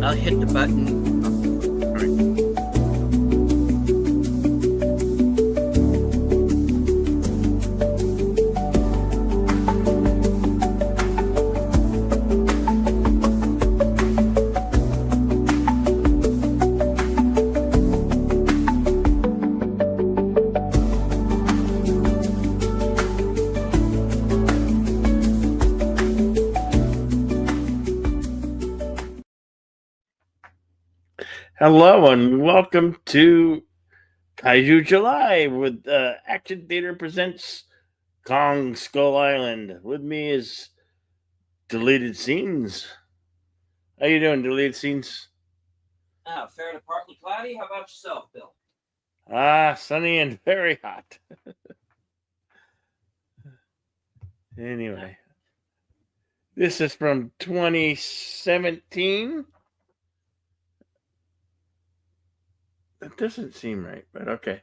I'll hit the button. All right. Hello and welcome to Kaiju July with Action Theater presents Kong Skull Island. With me is Deleted Scenes. How you doing, Deleted Scenes? Fair to partly cloudy. How about yourself, Bill? Sunny and very hot. Anyway, this is from 2017. That doesn't seem right, but okay.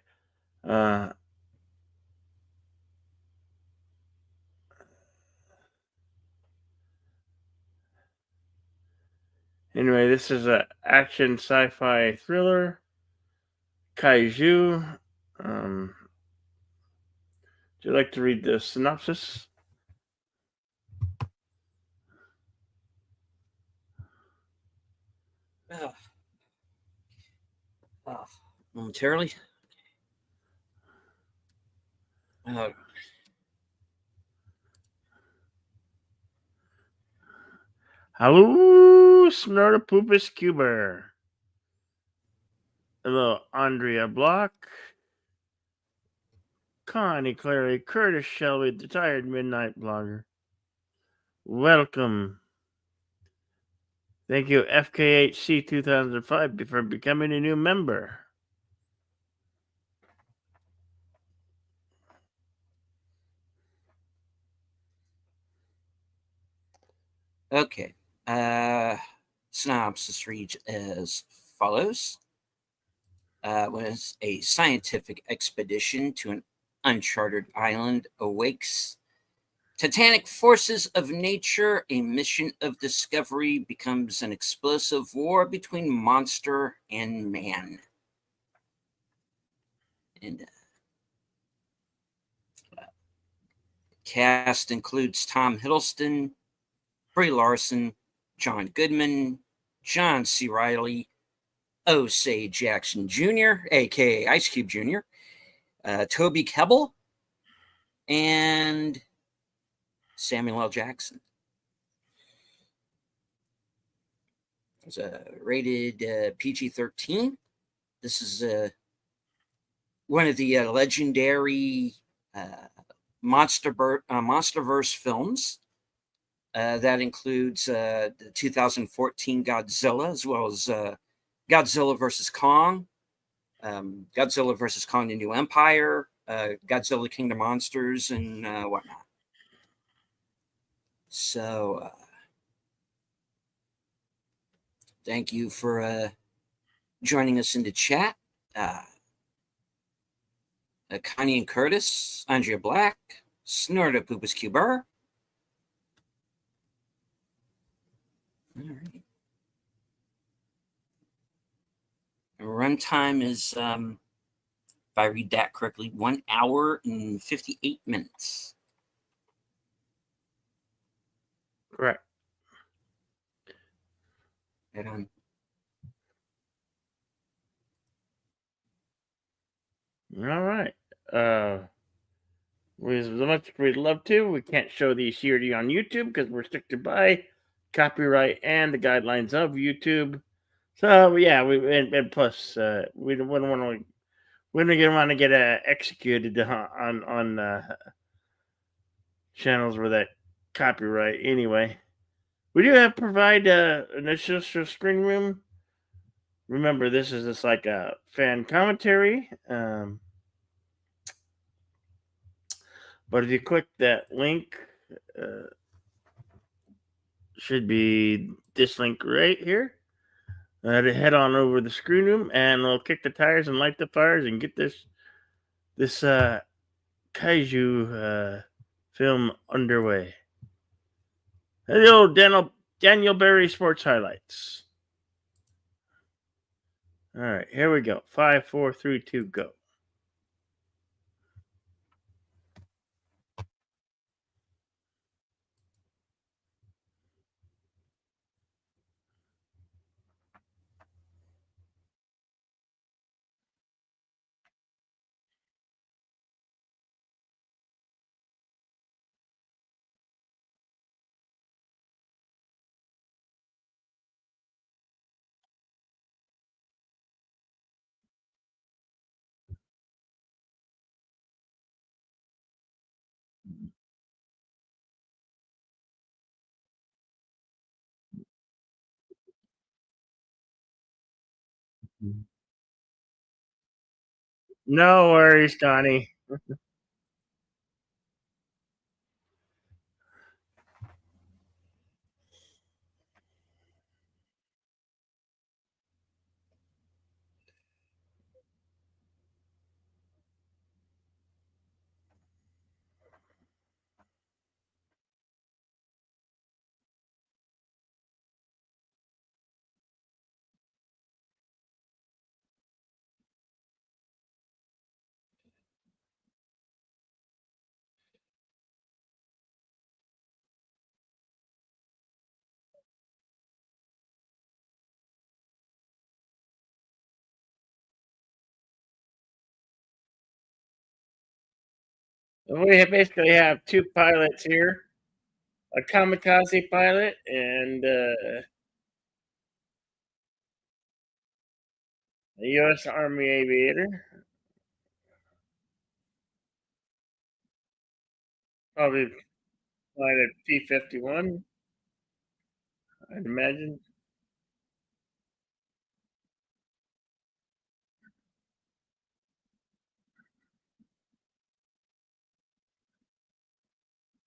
Anyway, this is an action sci-fi thriller, Kaiju. Would you like to read the synopsis? Momentarily. Hello, Snortopupus Cuber. Hello, Andrea Block. Connie Clary, Curtis Shelby, the tired midnight blogger. Welcome. Thank you, FKHC 2005, for becoming a new member. Okay. Synopsis reads as follows. Was a scientific expedition to an uncharted island awakes titanic forces of nature, a mission of discovery becomes an explosive war between monster and man. And cast includes Tom Hiddleston, Brie Larson, John Goodman, John C. Reilly, Osage Jackson Jr., aka Ice Cube Jr., Toby Kebbell, and Samuel L. Jackson. It's rated PG-13. This is one of the legendary MonsterVerse films. That includes the 2014 Godzilla, as well as Godzilla vs. Kong, Godzilla vs. Kong: The New Empire, Godzilla King of Monsters, and whatnot. So, thank you for joining us in the chat. Connie and Curtis, Andrea Black, Snortopupus Cuber. All right. Runtime is, if I read that correctly, 1 hour and 58 minutes. Correct. Right on. All right. As much as we'd love to, we can't show these here to you on YouTube because we're restricted by copyright and the guidelines of YouTube. So yeah, and plus we don't want to get executed on channels where that copyright. Anyway, we do provide an initial screen room. Remember, this is just like a fan commentary. But if you click that link, should be this link right here. To head on over the screen room, and we'll kick the tires and light the fires and get this kaiju film underway. Hello, Daniel Berry Sports Highlights. All right, here we go. 5, 4, 3, 2, go. No worries, Donnie. We basically have two pilots here, a kamikaze pilot and a U.S. Army aviator. Probably flying a P-51, I'd imagine.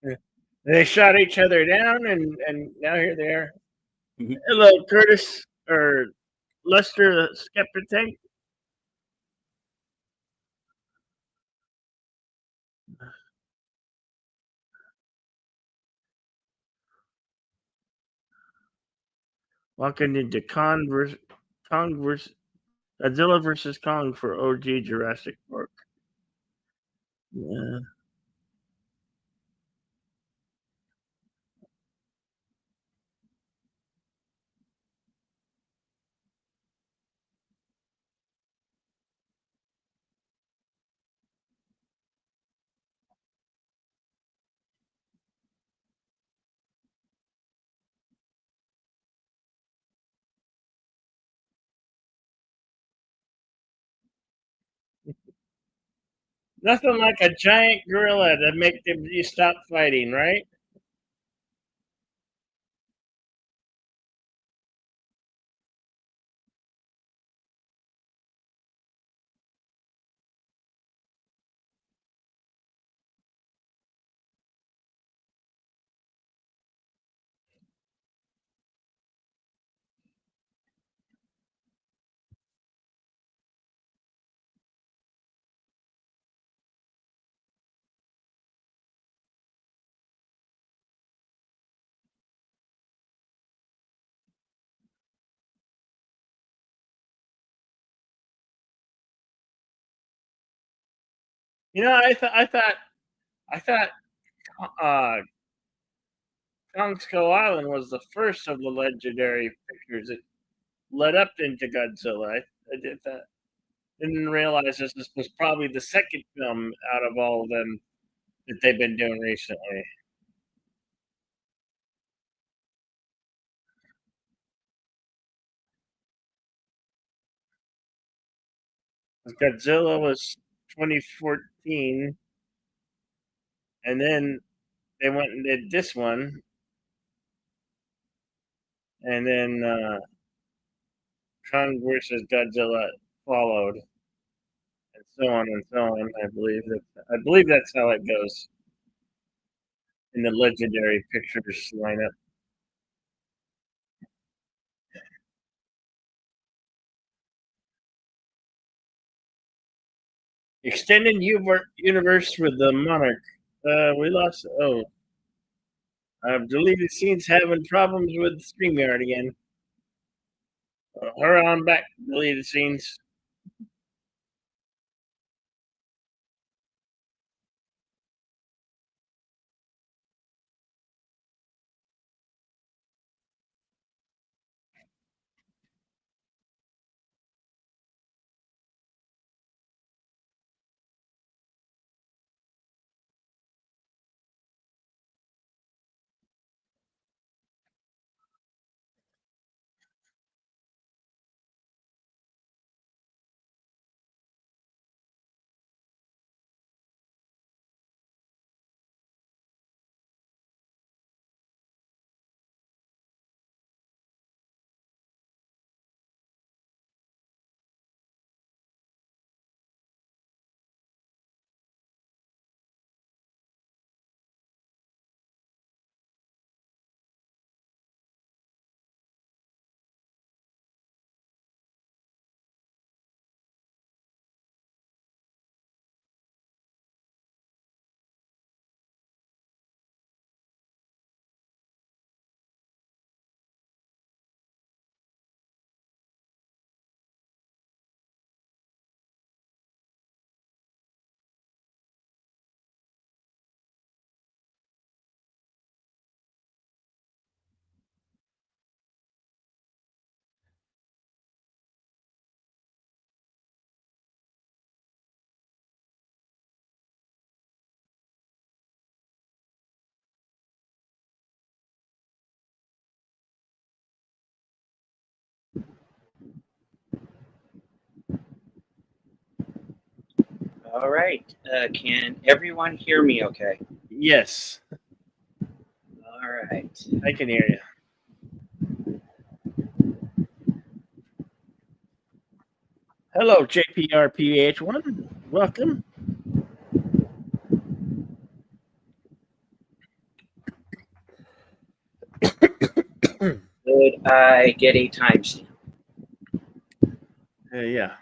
Yeah. They shot each other down, and now here they are. Mhm. Hello, Curtis or Lester, the Skeptic Tank. Walking into Kong versus Godzilla versus Kong for OG Jurassic Park. Yeah. Nothing like a giant gorilla to make them you stop fighting, right? You know, I thought uh, Kong Skull Island was the first of the legendary pictures that led up into Godzilla. I did that. Didn't realize this was probably the second film out of all of them that they've been doing recently. Godzilla was 2014, and then they went and did this one, and then Kong versus Godzilla followed, and so on and so on. I believe that's how it goes in the legendary pictures lineup. Extended universe with the Monarch. We lost. Oh, I've deleted scenes having problems with StreamYard again. All right, I'm back. Deleted scenes. All right. Can everyone hear me okay? Yes, All right. I can hear you. Hello, JPRPH1. Welcome. Could I get a timestamp? Yeah.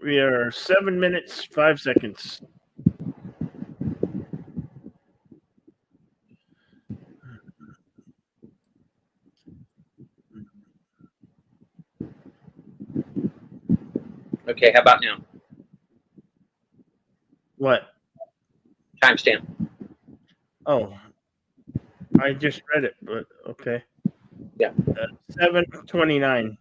We are 7 minutes, 5 seconds. Okay, how about now? What? Timestamp. Oh, I just read it, but okay. Yeah. 7:29.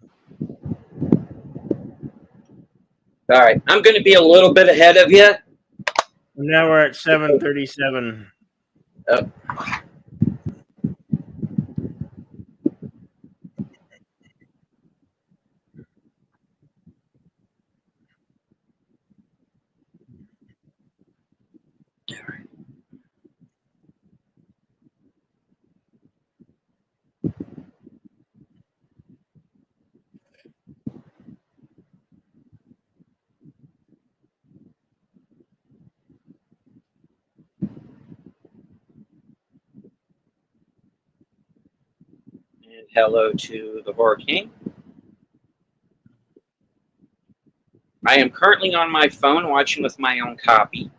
All right. I'm going to be a little bit ahead of you. Now we're at 7:37. Oh, and hello to the Horror King. I am currently on my phone watching with my own copy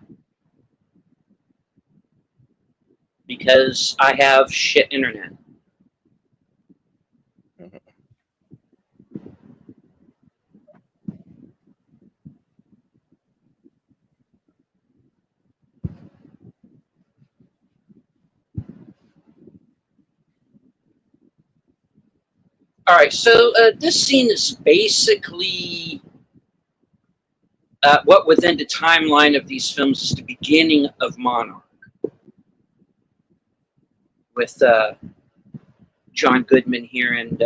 because I have shit internet. All right, so this scene is basically what within the timeline of these films is the beginning of Monarch with John Goodman here and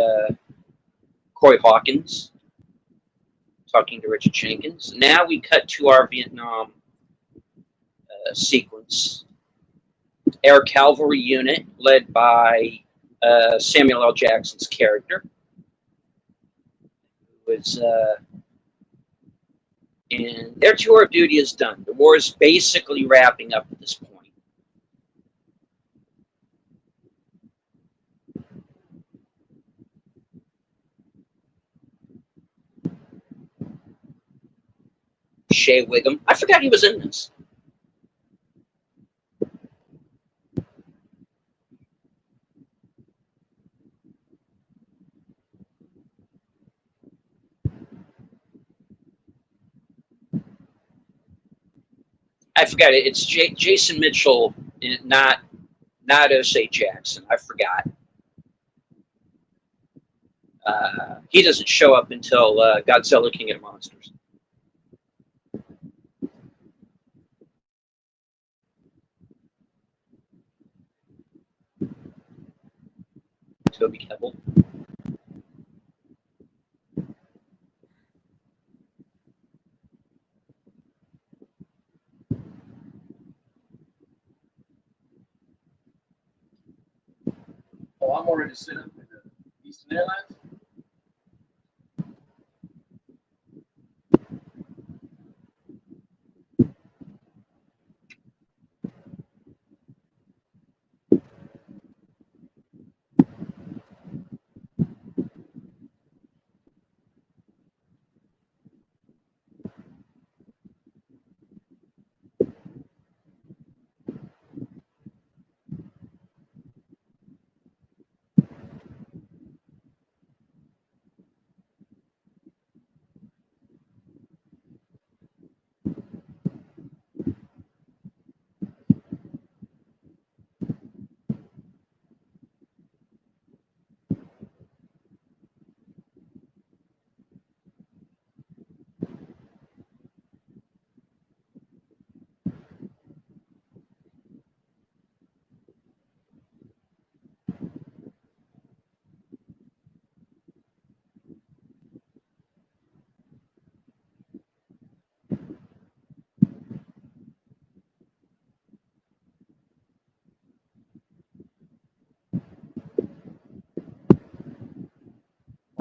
Corey Hawkins talking to Richard Jenkins. Now we cut to our Vietnam sequence. Air Cavalry Unit led by Samuel L. Jackson's character, who was and their tour of duty is done. The war is basically wrapping up at this point. Shea Wiggum. I forgot he was in this. I forgot it. It's Jason Mitchell, not Osei Jackson. I forgot. He doesn't show up until Godzilla King of the Monsters. Toby Kebbell. Oh, I'm already set up with the Eastern Airlines.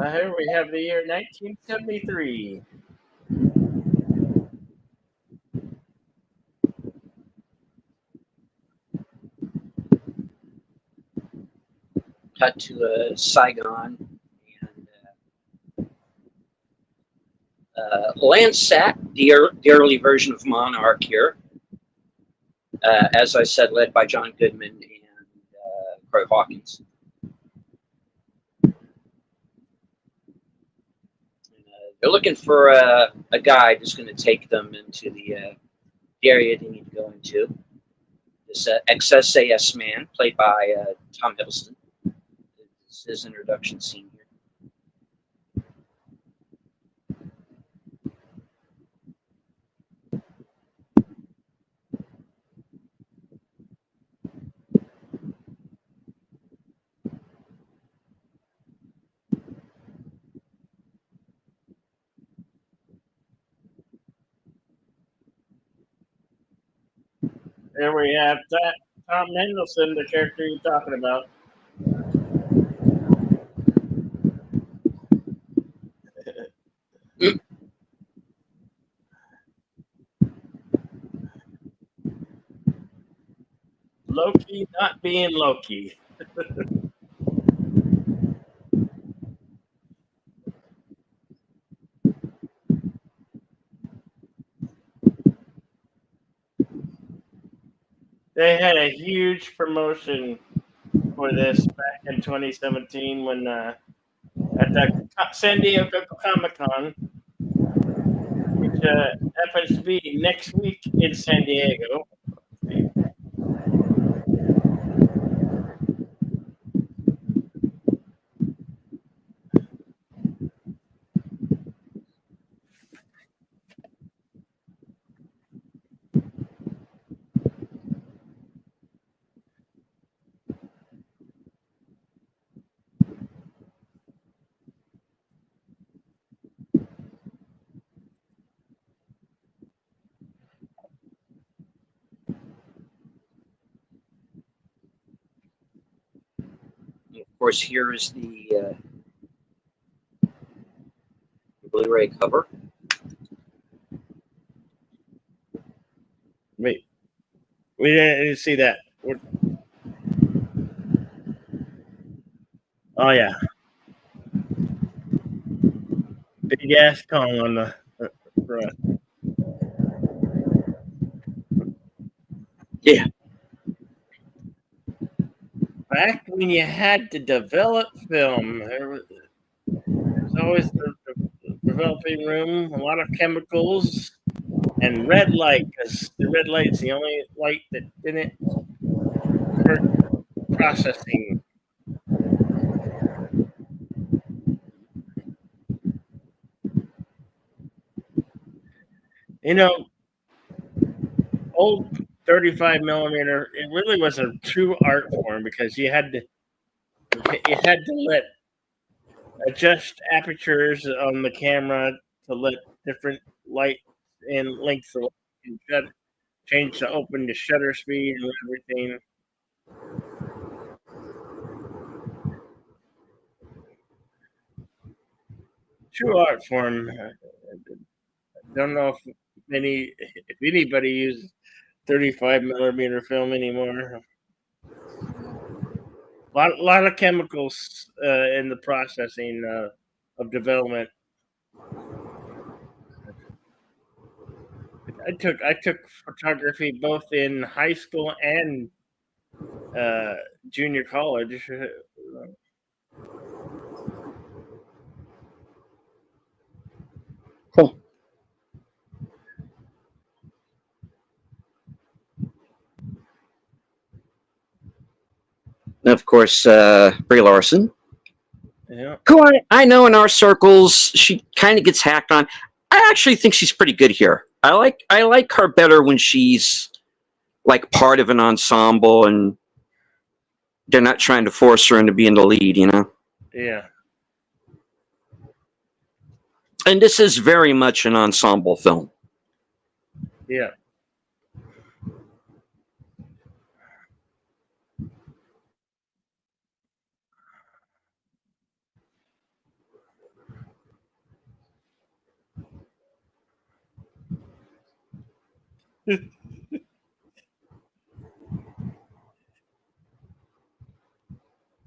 Here we have the year 1973. Cut to Saigon, and Landsat, the early version of Monarch here. As I said, led by John Goodman and Croy Hawkins. They're looking for a guide who's going to take them into the area they need to go into. This XSAS man, played by Tom Hiddleston. This is his introduction scene here. Here we have Tom Mendelsohn, the character you're talking about. Loki not being Loki. They had a huge promotion for this back in 2017 when at the San Diego Comic Con, which happens to be next week in San Diego. And of course, here is the Blu-ray cover. Wait, we didn't see that. Oh yeah, big ass Kong on the front. Yeah. Back when you had to develop film, there was always the developing room, a lot of chemicals, and red light, because the red light's the only light that didn't hurt processing. You know, old 35 millimeter, it really was a true art form because you had to let adjust apertures on the camera to let different light and lengths of light and change the open to shutter speed and everything. True art form. Don't know if anybody uses 35 millimeter film anymore. Lot of chemicals in the processing of development. I took photography both in high school and junior college. Cool. And of course, Brie Larson, Yeah. who I know in our circles, she kind of gets hacked on. I actually think she's pretty good here. I like her better when she's like part of an ensemble and they're not trying to force her into being the lead, you know. Yeah. And this is very much an ensemble film. Yeah.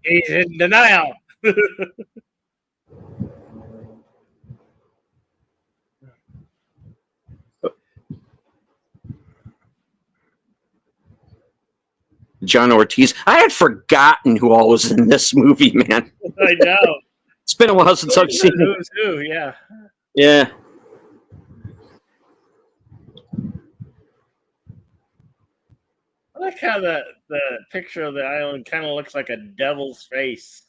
He's in denial. John Ortiz. I had forgotten who all was in this movie, man. I know. It's been a while since I've seen it. Who's who? Yeah. Yeah. I like how the picture of the island kind of looks like a devil's face.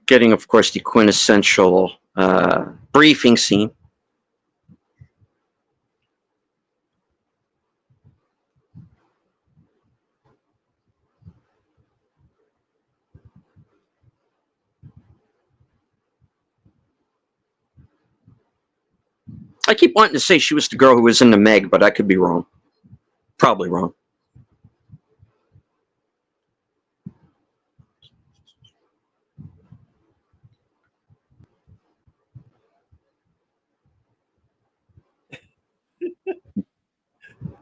Getting, of course, the quintessential briefing scene. I keep wanting to say she was the girl who was in the Meg, but I could be wrong. Probably wrong.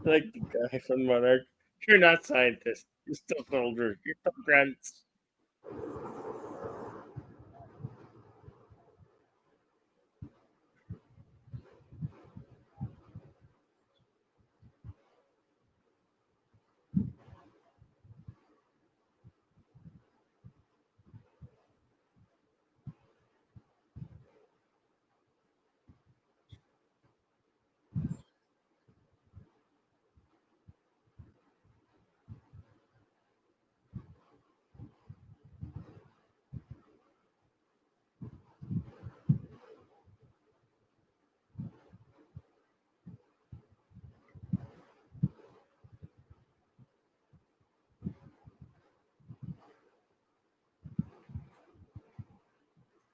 Like the guy from Monarch. You're not scientists. You're still soldiers. You're still grunts.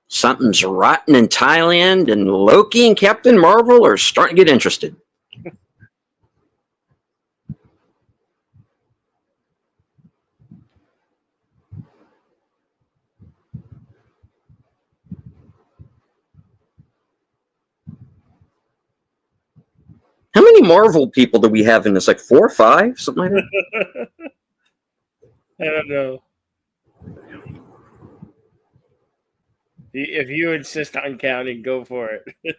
Something's rotten in Thailand, and Loki and Captain Marvel are starting to get interested. How many Marvel people do we have in this? Like 4 or 5? Something like that? I don't know. If you insist on counting, go for it.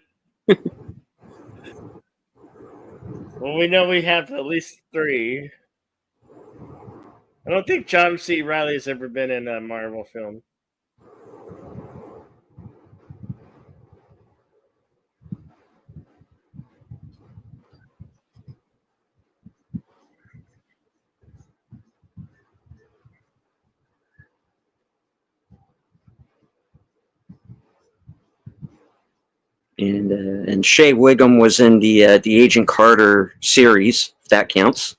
Well, we know we have at least 3. I don't think John C. Reilly's ever been in a Marvel film. And Shea Wiggum was in the Agent Carter series, if that counts.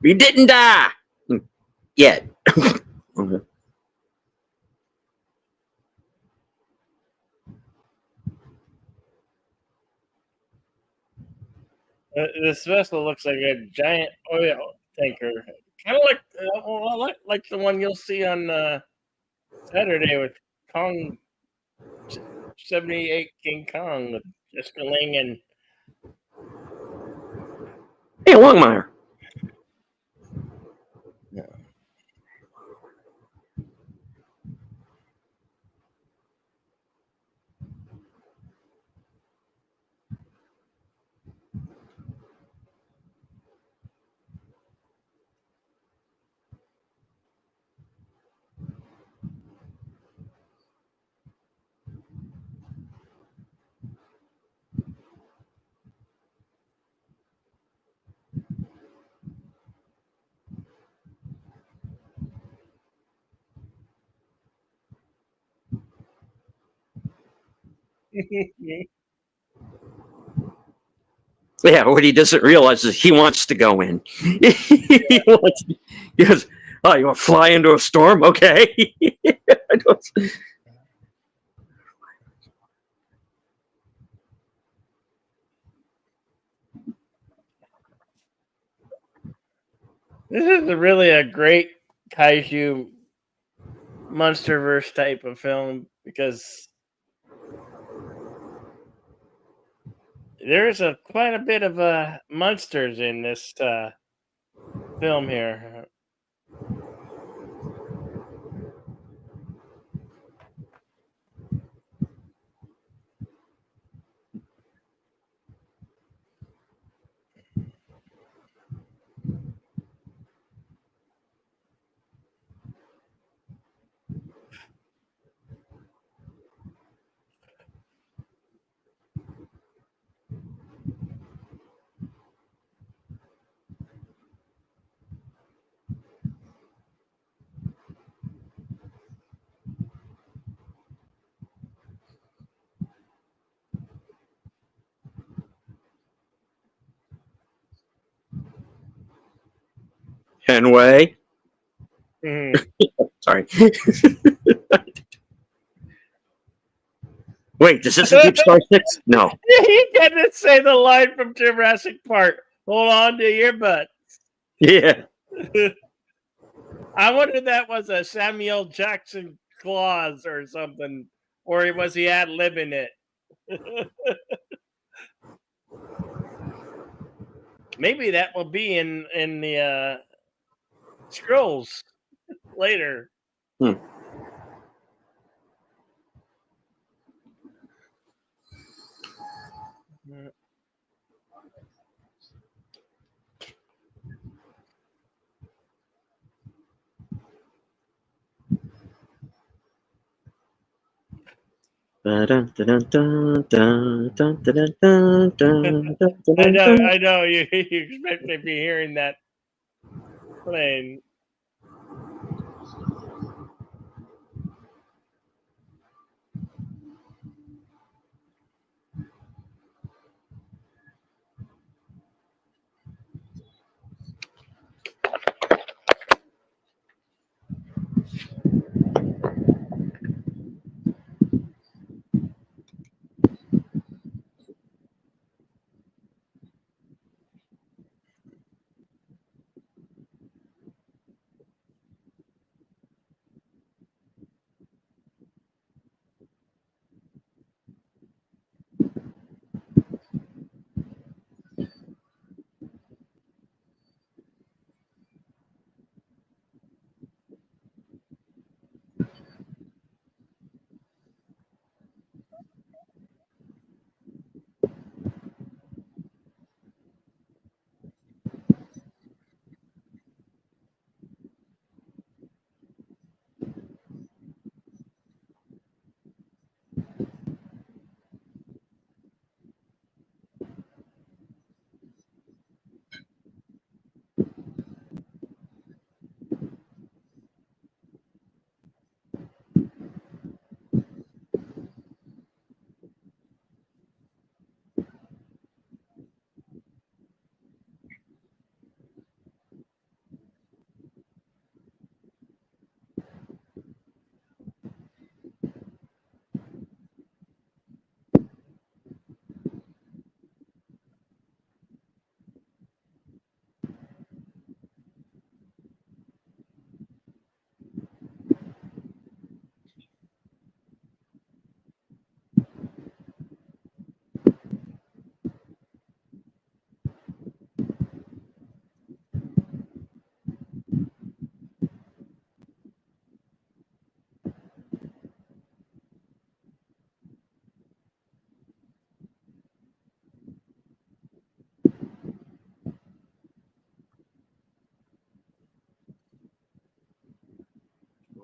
He didn't die yet. Okay. This vessel looks like a giant oil tanker, kind of like the one you'll see on Saturday with Kong 78 King Kong with Jessica Lange and Hey, Longmire. Yeah, what he doesn't realize is he wants to go in. He goes, oh, you want to fly into a storm? Okay. This is really a great kaiju monsterverse type of film because there's quite a bit of monsters in this film here. Henway. Mhm. Sorry. Wait, does this Deep Star 6? No. You didn't say the line from Jurassic Park. Hold on to your butt. Yeah. I wonder if that was a Samuel Jackson clause or something, or was he ad libbing it? Maybe that will be in the scrolls later. Hmm. I know. You expect to be hearing that playing.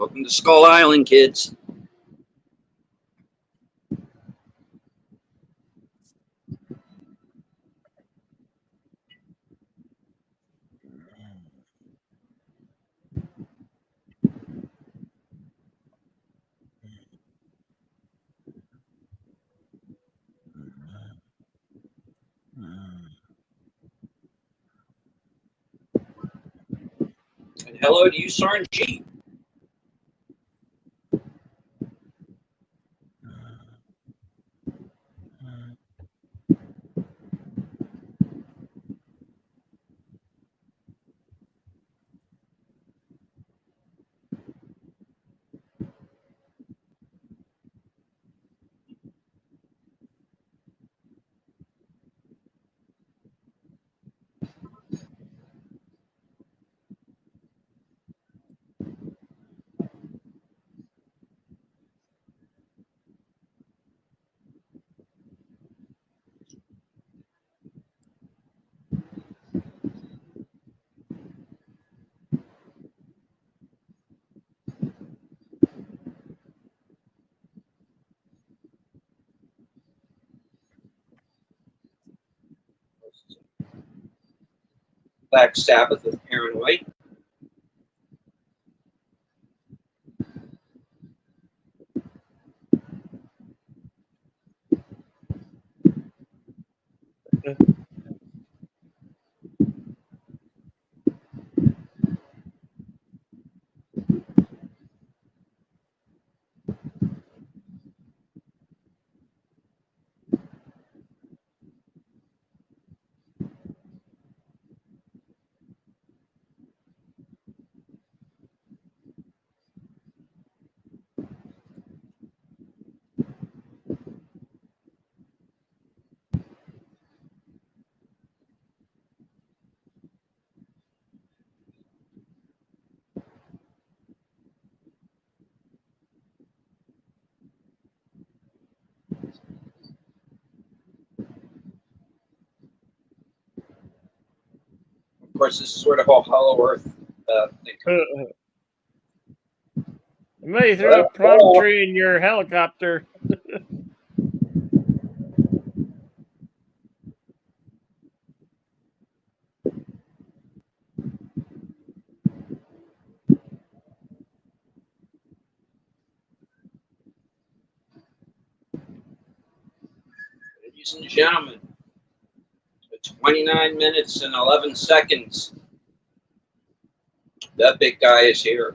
Welcome to Skull Island, kids. And hello to you, Sarn G. Black Sabbath of Paranoid. Of course, this is sort of all Hollow Earth thing. Maybe throw a palm tree in your helicopter. Ladies and gentlemen, 29 minutes and 11 seconds. That big guy is here.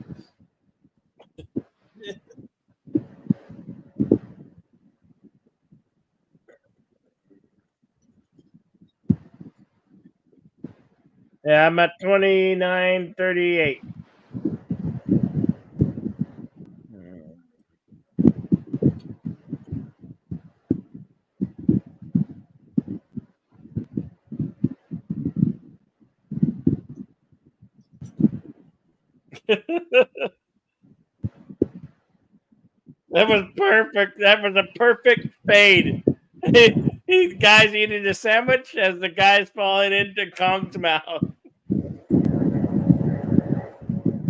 Yeah, I'm at 29:38. That was perfect. That was a perfect fade. The guy's eating a sandwich as the guy's falling into Kong's mouth.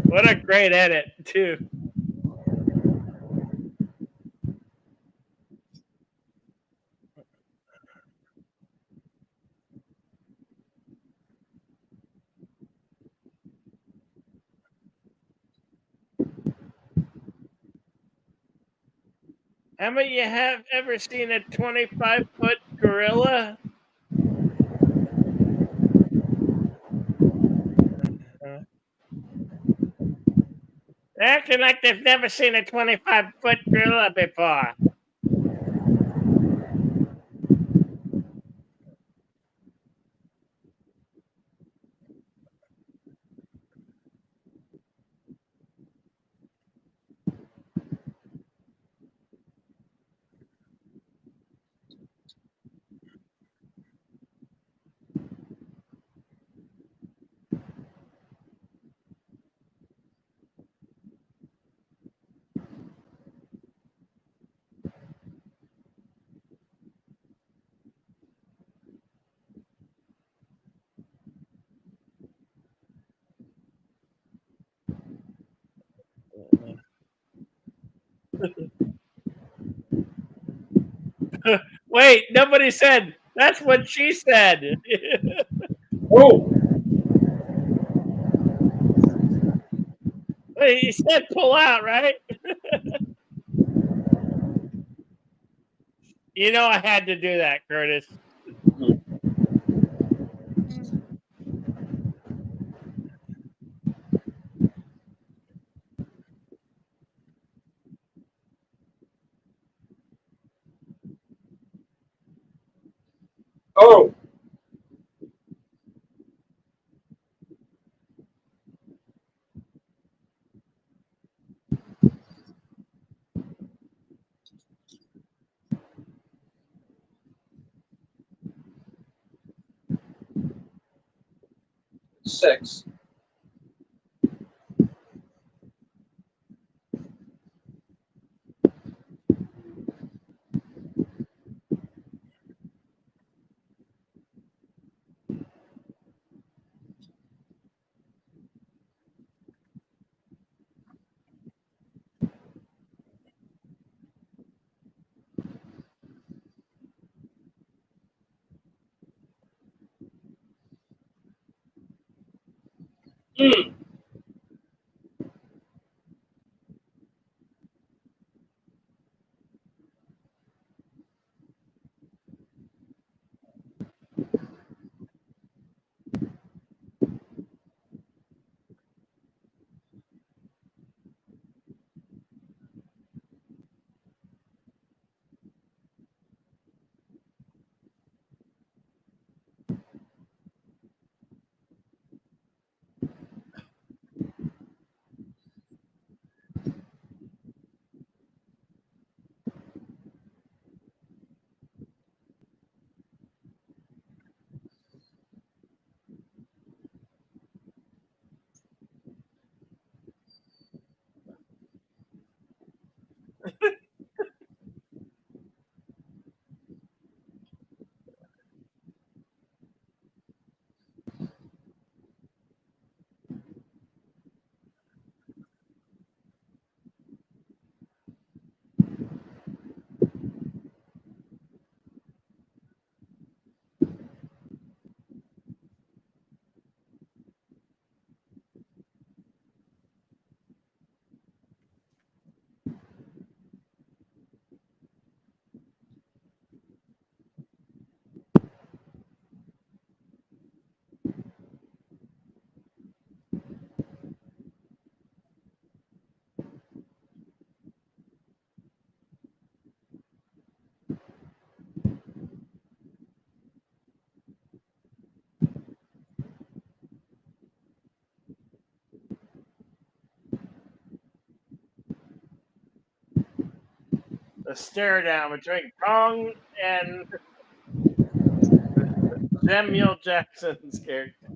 What a great edit, too. Emma, you have ever seen a 25-foot gorilla? Acting like they've never seen a 25-foot gorilla before. Wait, nobody said. That's what she said. Oh, He said pull out, right? You know I had to do that, Curtis. oh, 6. Mm. The stare down between Kong and Samuel Jackson's character.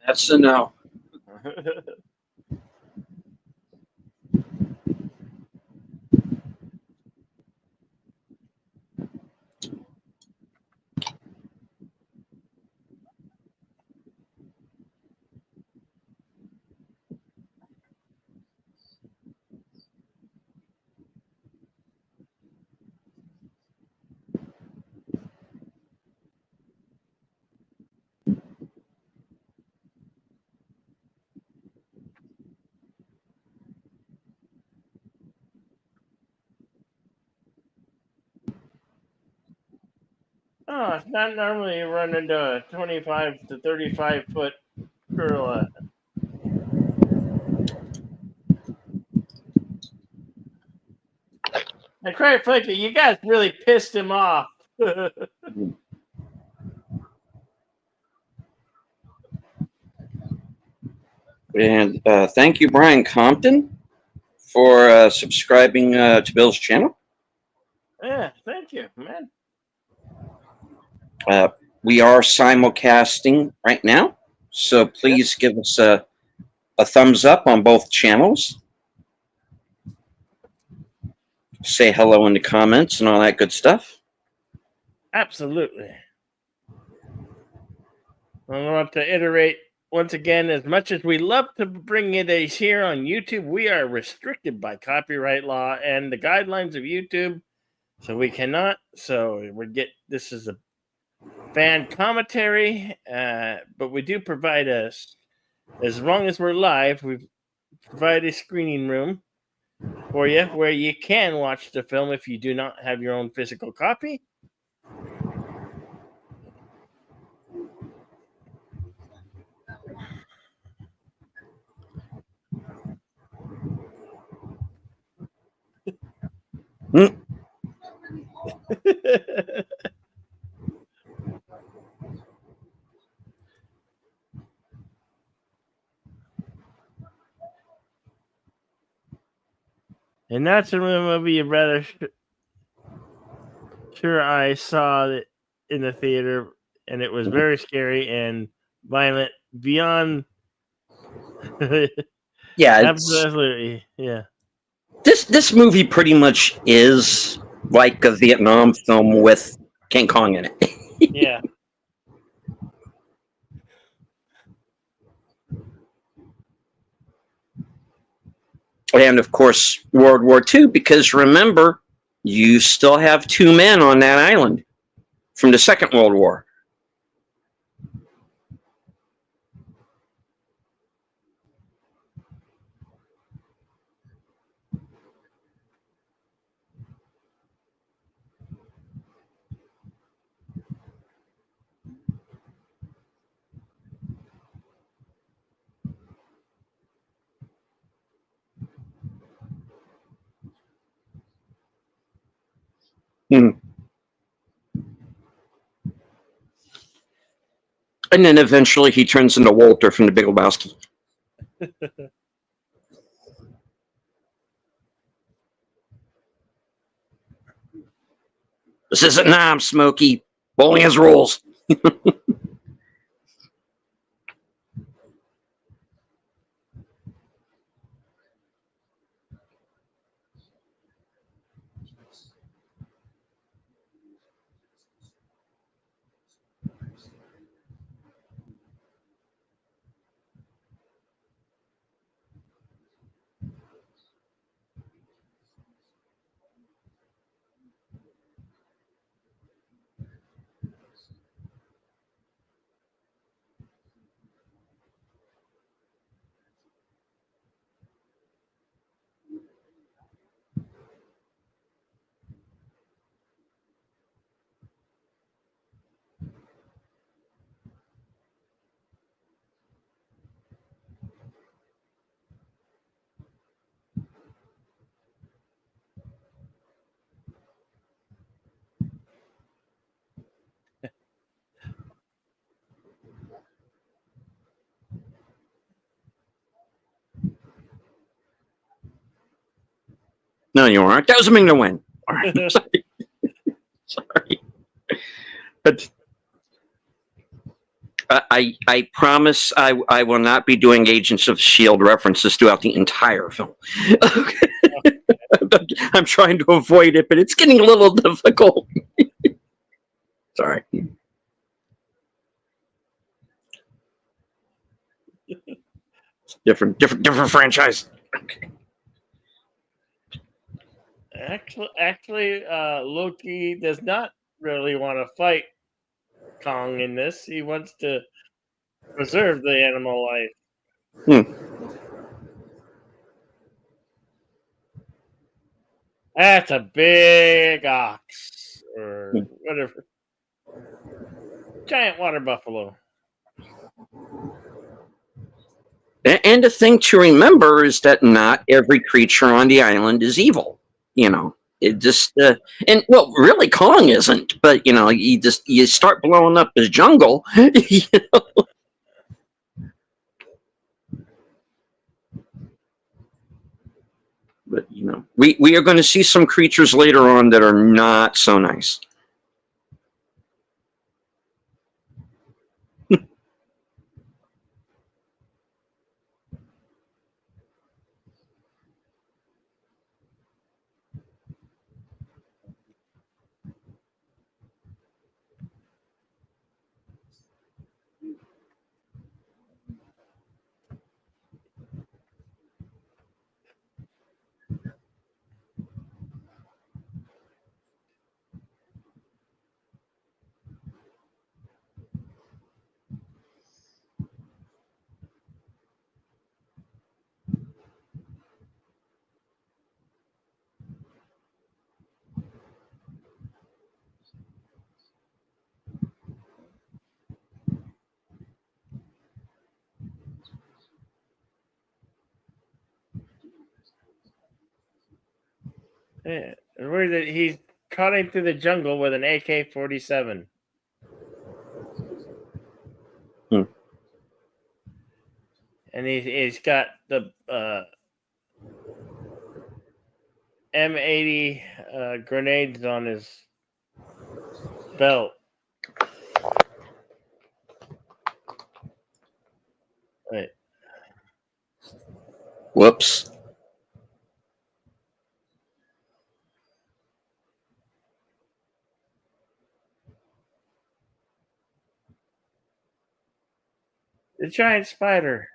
That's a no. Oh, it's not normally you run into a 25 to 35 foot gorilla. And quite frankly, you guys really pissed him off. And thank you, Brian Compton, for subscribing to Bill's channel. Yeah, thank you, man. We are simulcasting right now, so please give us a thumbs up on both channels. Say hello in the comments and all that good stuff. Absolutely. I want to iterate once again, as much as we love to bring it here on YouTube, we are restricted by copyright law and the guidelines of YouTube. So we cannot. So this is a fan commentary, but we do provide us, as long as we're live, we provide a screening room for you where you can watch the film if you do not have your own physical copy. And that's a movie you rather sure I saw it in the theater, and it was very scary and violent beyond. Yeah, Absolutely, yeah. This movie pretty much is like a Vietnam film with King Kong in it. Yeah. And of course, World War II, because remember, you still have two men on that island from the Second World War. Hmm. And then eventually he turns into Walter from the Big Lebowski. This isn't Nam, Smokey. Bowling has rules. No, you aren't. That was a Ming to win. All right. Sorry. Sorry. But I promise I will not be doing Agents of S.H.I.E.L.D. references throughout the entire film. Okay. I'm trying to avoid it, but it's getting a little difficult. Sorry. Different franchise. Okay. Actually, Loki does not really want to fight Kong in this. He wants to preserve the animal life. That's a big ox, or whatever. Giant water buffalo. And the thing to remember is that not every creature on the island is evil. You know, it just and well, really, Kong isn't. But you know, you start blowing up his jungle. But you know, we are going to see some creatures later on that are not so nice. Yeah. Where is it? He's cutting through the jungle with an AK-47. Hmm. And he's got the M80 grenades on his belt. Right. Whoops. The giant spider.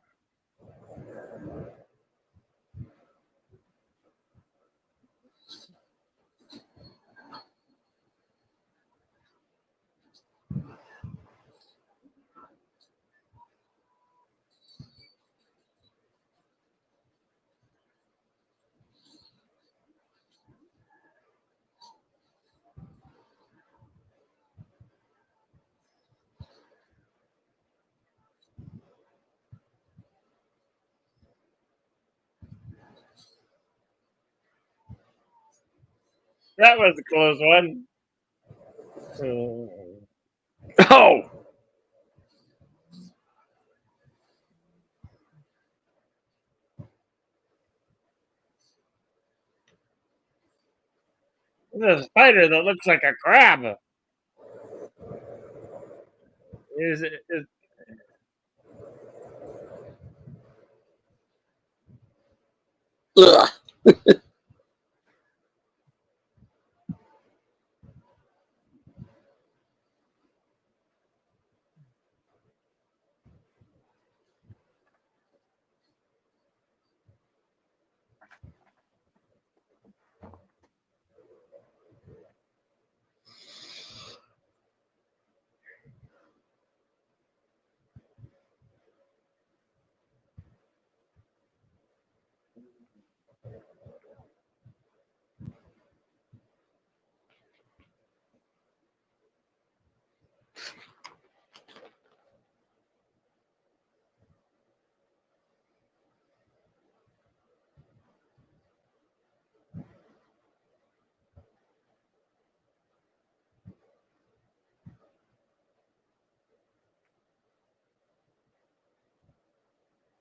That was a close one. Oh, There's a spider that looks like a crab. Is ugh.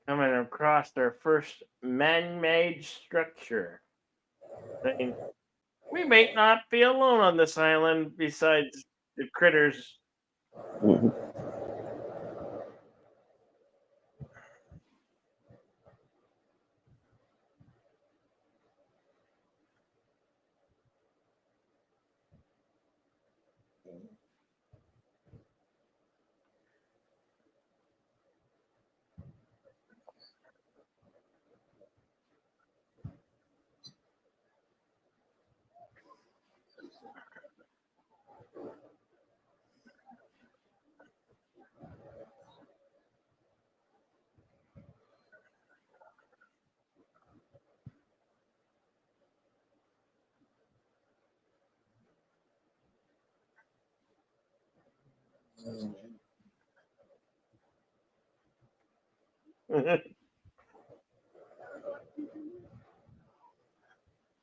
coming across their first man-made structure. Saying, we may not be alone on this island besides the critters. Mhm.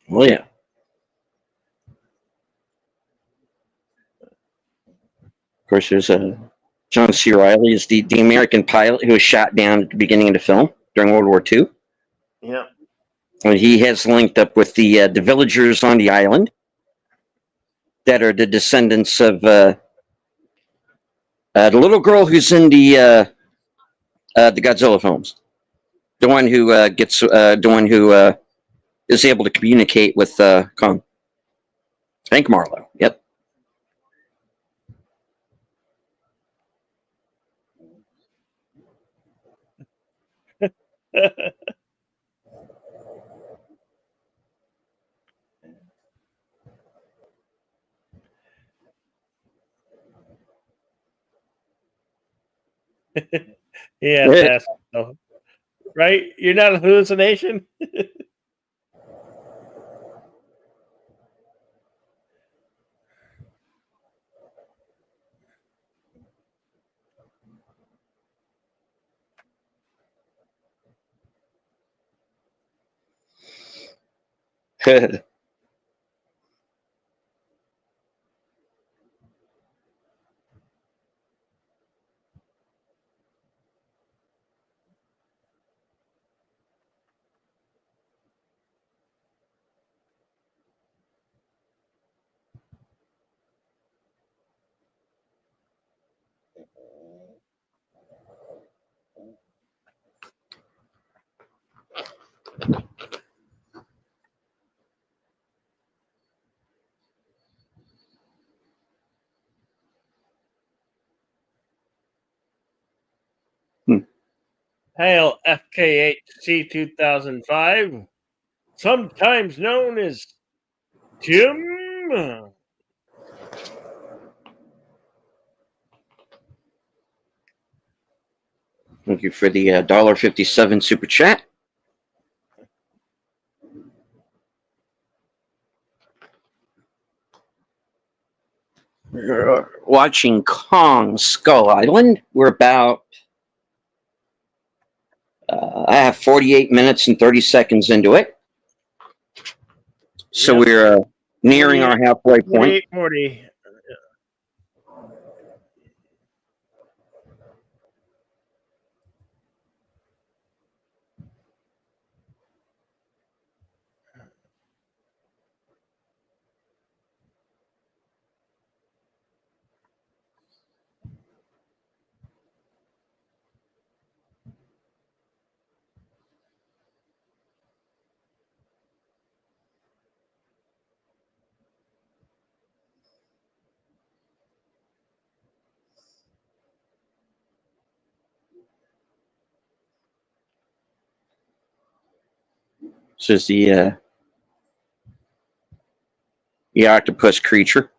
Well, yeah. Of course, there's John C. Riley is the American pilot who was shot down at the beginning of the film during World War II. Yeah. And he has linked up with the villagers on the island that are the descendants of the little girl who's in the Godzilla films. The one who is able to communicate with Kong. Hank Marlowe. Yep. Yeah, to ask himself, right? You're not a hallucination. Hail FK8C 2005, sometimes known as Tim. Thank you for the $1.57 super chat. We're watching Kong Skull Island. We're about I have 48 minutes and 30 seconds into it. So Yep. we're nearing our halfway point. 40. This is the octopus creature.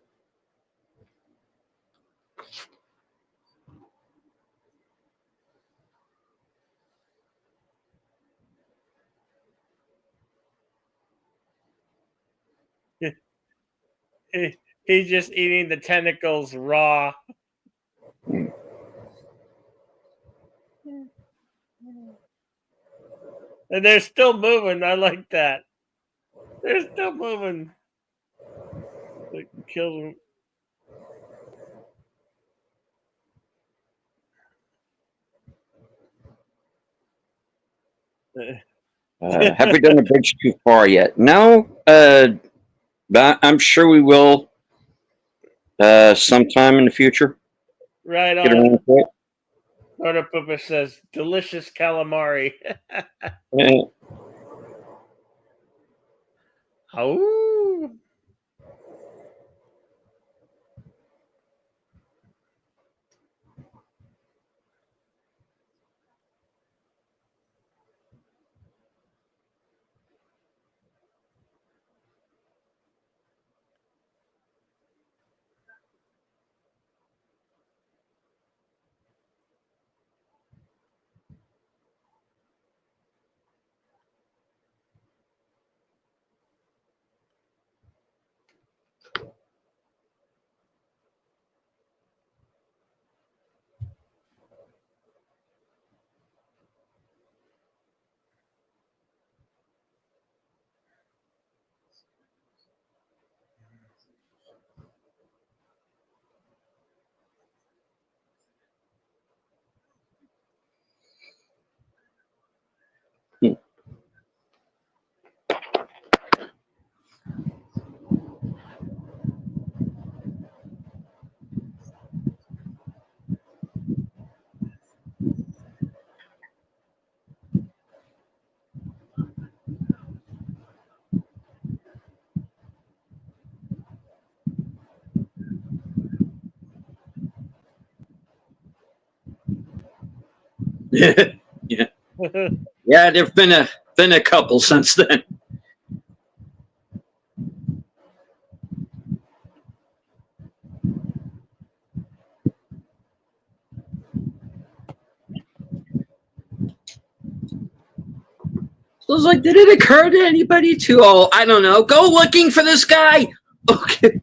He's just eating the tentacles raw. And they're still moving. I like that. They're still moving. It kills them. Have we done the bridge too far yet? No, but I'm sure we will sometime in the future. Right Get on. around to it. Order Poopa says, delicious calamari. Oh. Yeah, yeah. There've been a couple since then. So it's like, did it occur to anybody to, oh, I don't know, go looking for this guy? Okay.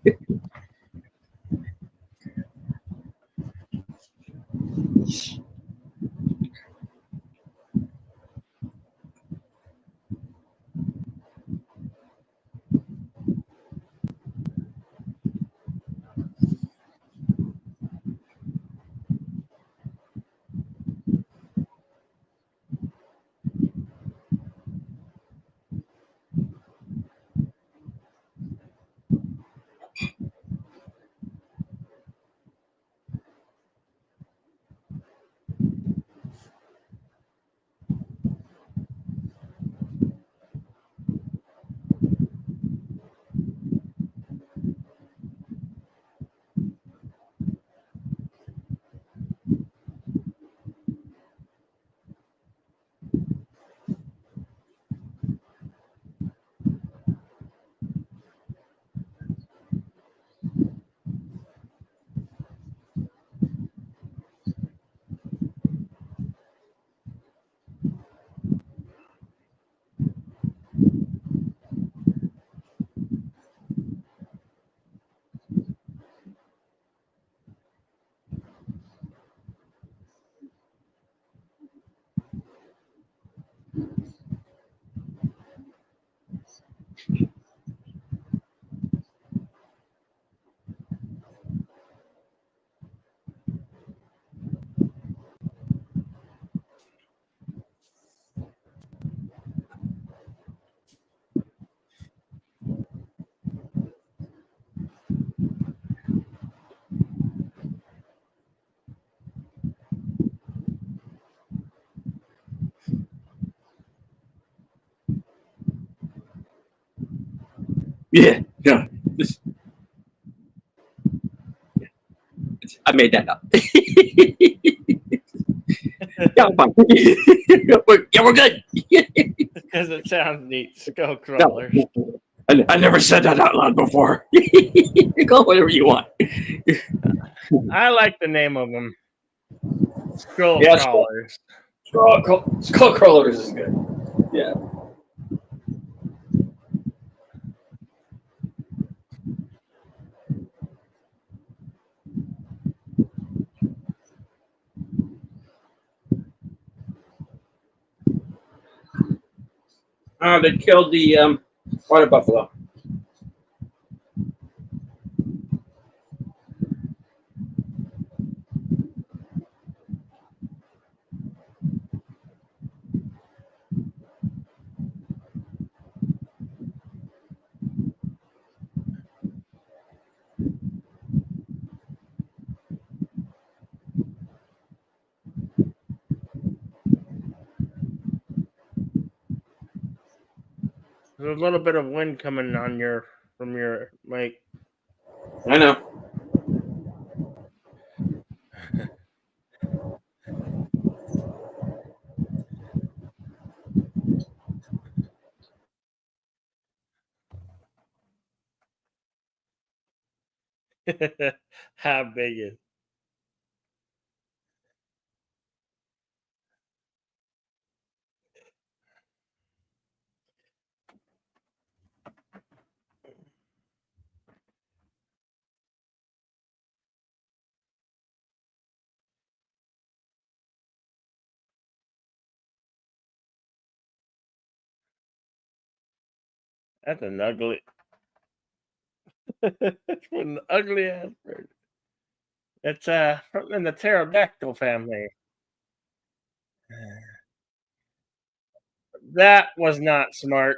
Yeah, yeah. I made that up. Yeah, I'm fine. Yeah, we're good. Because it sounds neat. Skull crawlers. No, I never said that out loud before. Call whatever you want. I like the name of them. Skull Yeah, crawlers. skull crawlers is good. Yeah. They killed the water buffalo. There's a little bit of wind coming on from your mic. I know. How big is? That's an ugly. That's an ugly ass bird. It's in the pterodactyl family. That was not smart.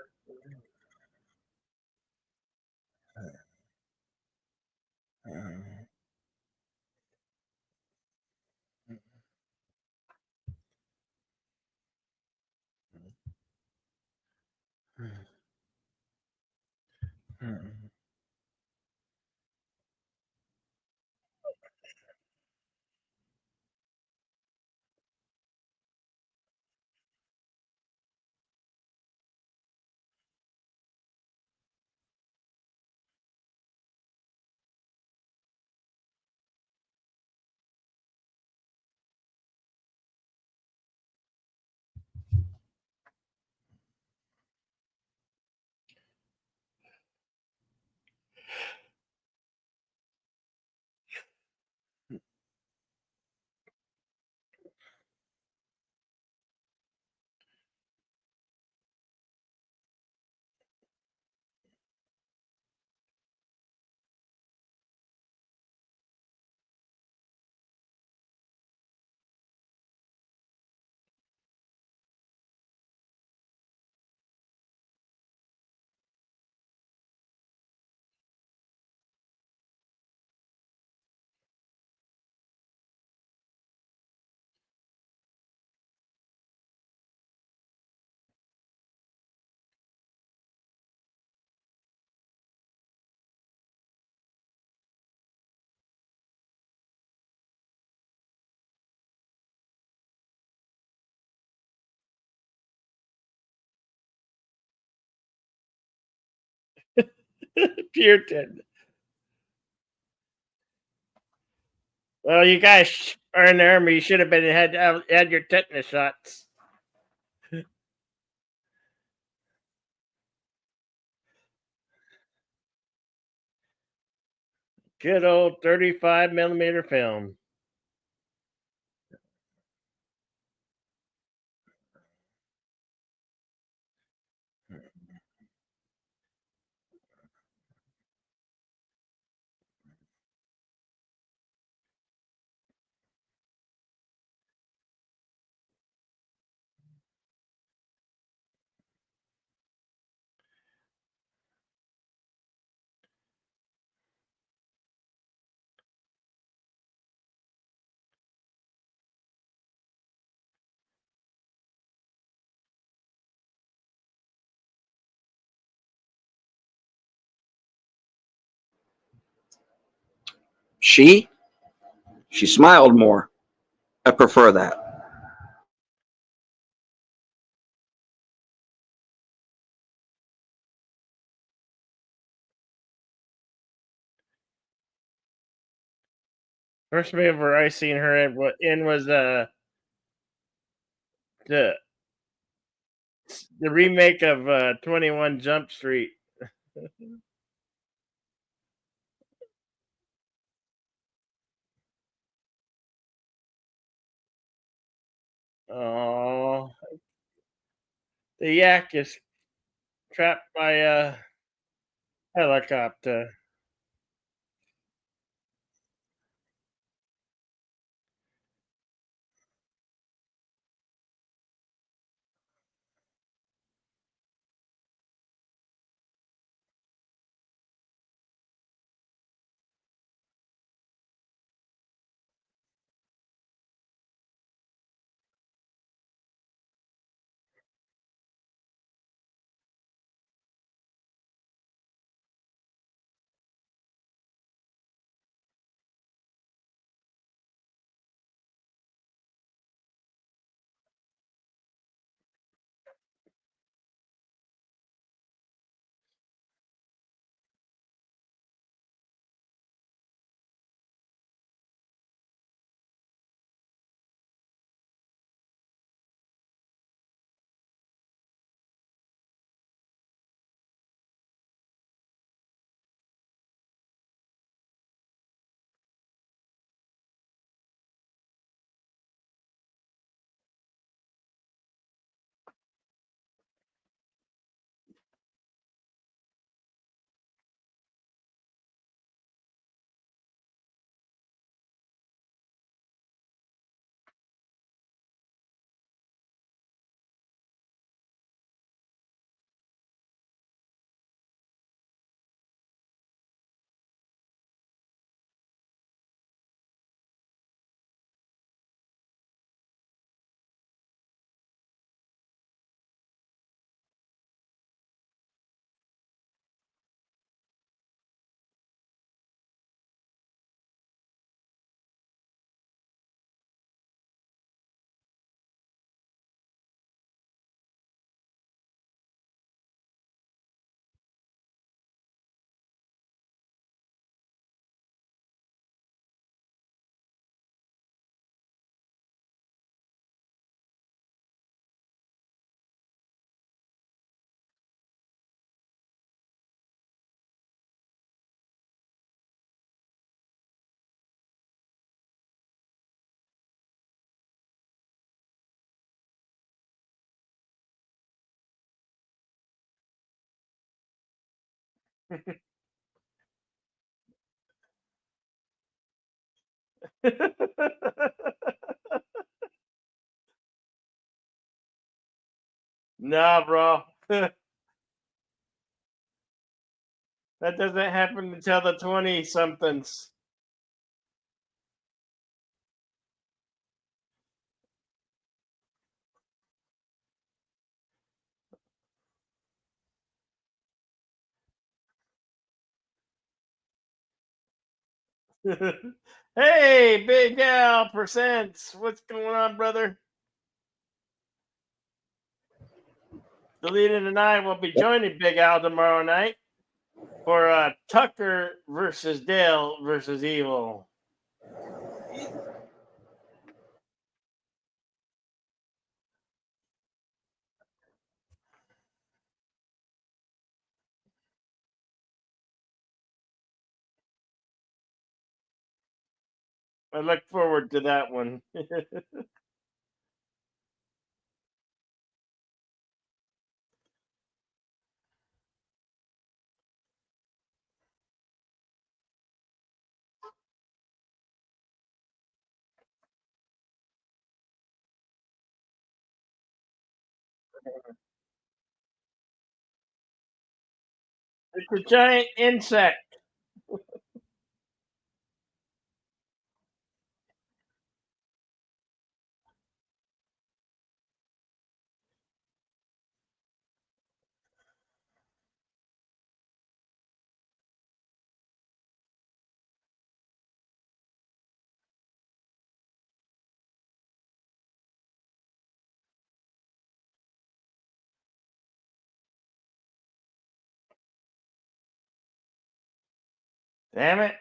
Puritan. Well, you guys are in the army. You should have had your tetanus shots. Good old 35 millimeter film. She smiled more. I prefer that. First movie I seen her in was the remake of 21 Jump Street. Oh, the yak is trapped by a helicopter. Nah, bro. That doesn't happen until the 20 somethings. Hey, Big Al Presents. What's going on, brother? Deleted and I will be joining Big Al tomorrow night. for Tucker versus Dale versus Evil. I look forward to that one. It's a giant insect. Damn it.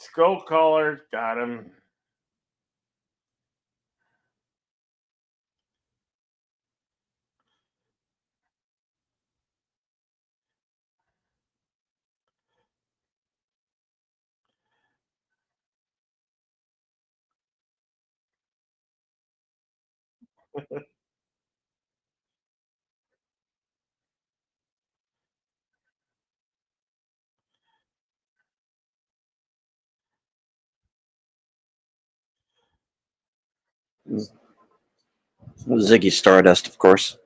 Skull Caller got him. Ziggy Stardust, of course.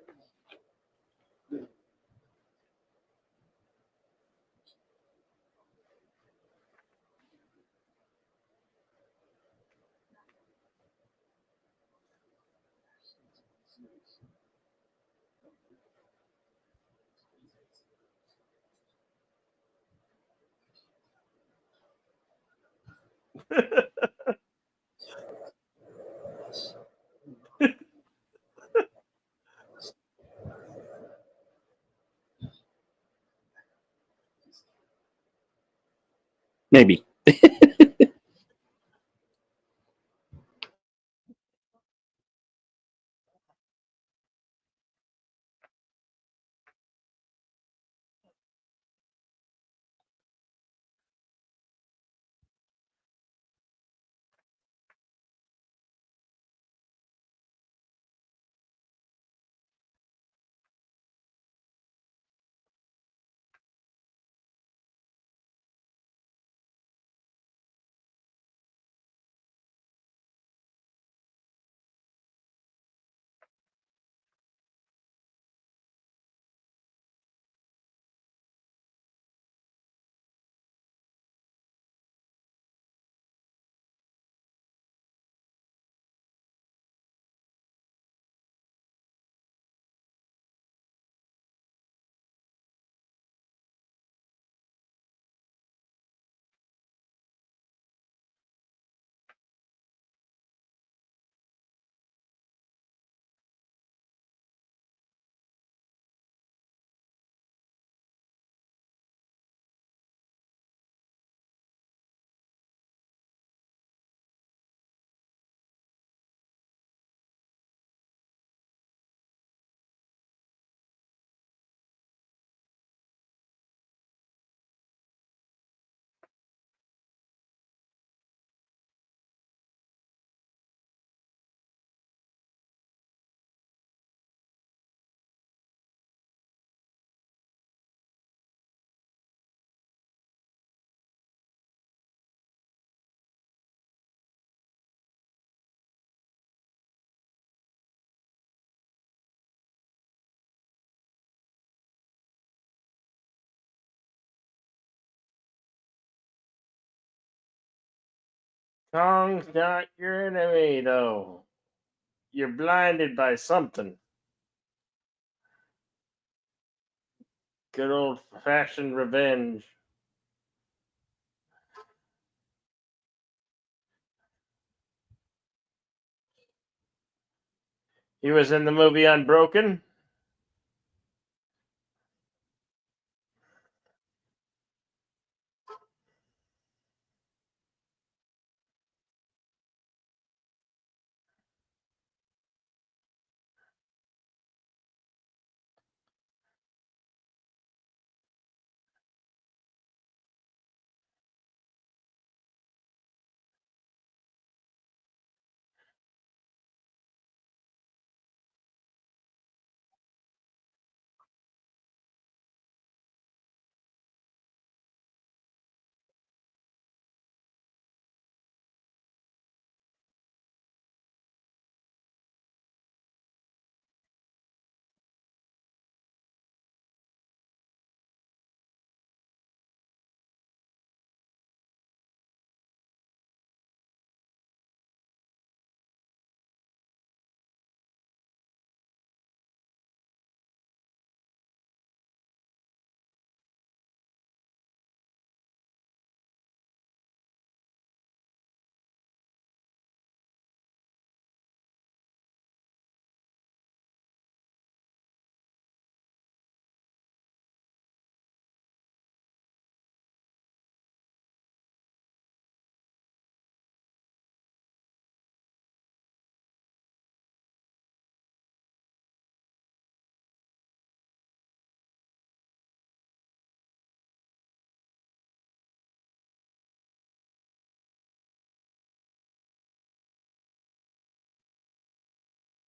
Maybe. Kong's not your enemy, though. You're blinded by something. Good old fashioned revenge. He was in the movie Unbroken.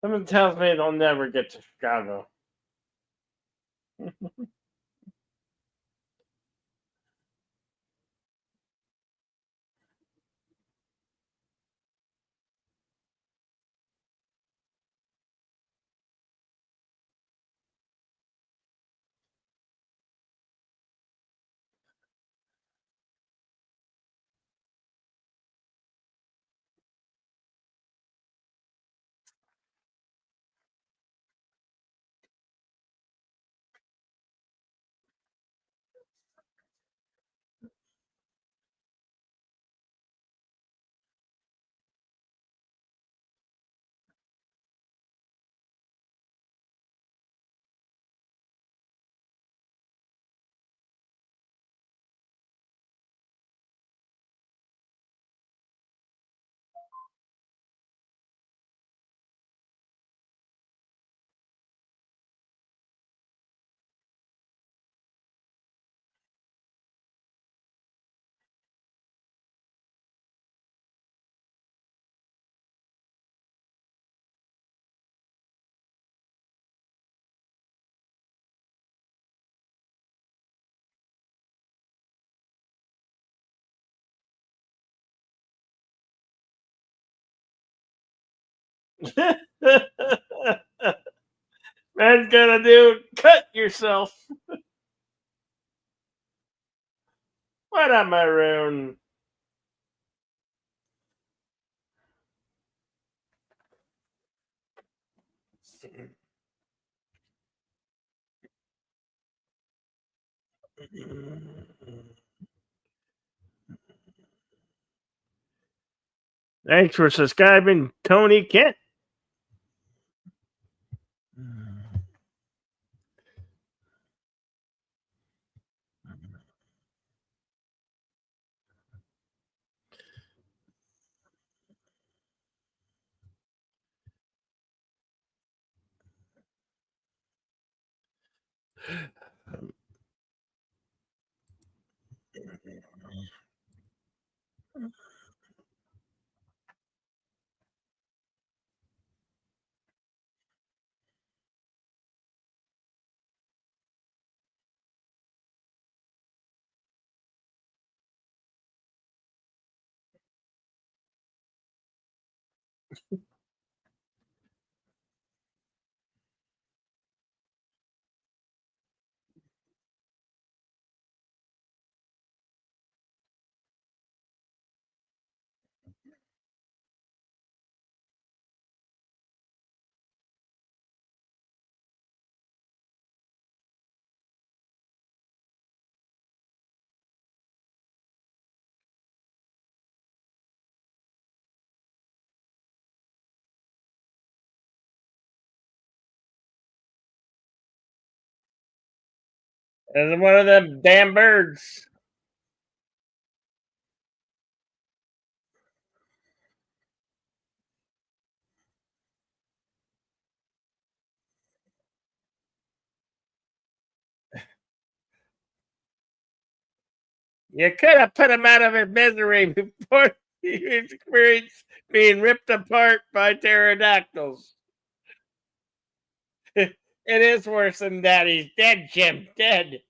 Someone tells me they'll never get to Chicago. Man's gonna do cut yourself. What a maroon. Thanks for subscribing, Tony Kent. There's one of them damn birds. You could have put him out of his misery before he experienced being ripped apart by pterodactyls. It is worse than that. He's dead, Jim. Dead.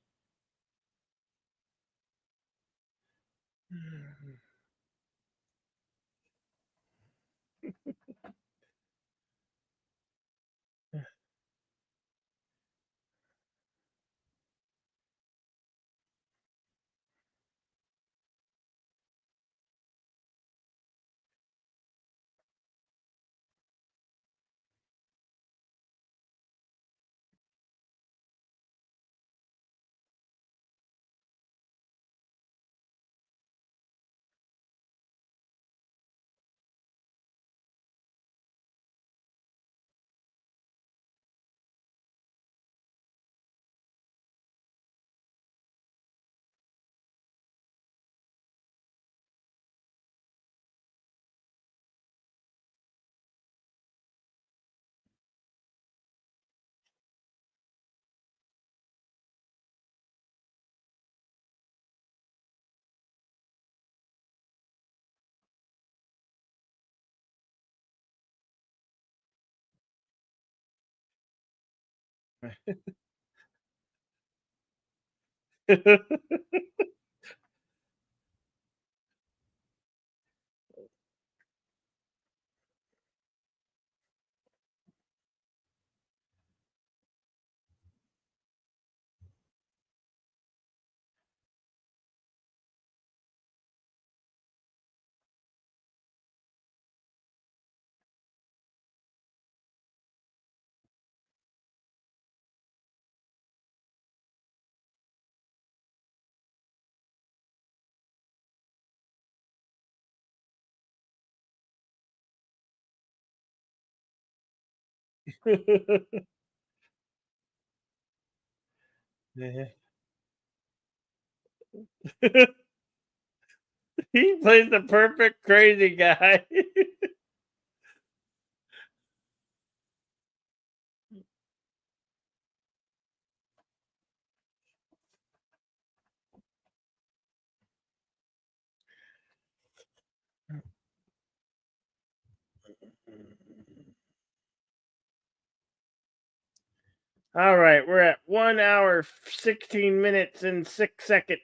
Yeah. He plays the perfect crazy guy. All right, we're at 1 hour, 16 minutes, and 6 seconds.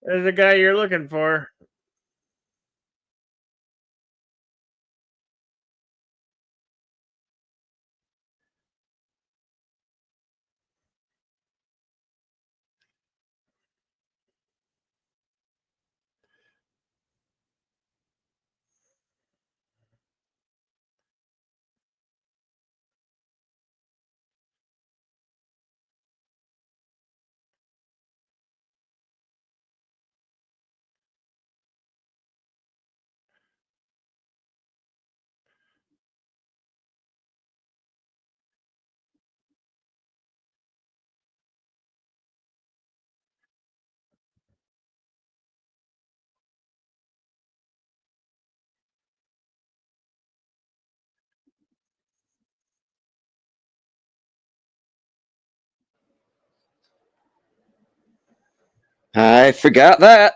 There's the guy you're looking for. I forgot that.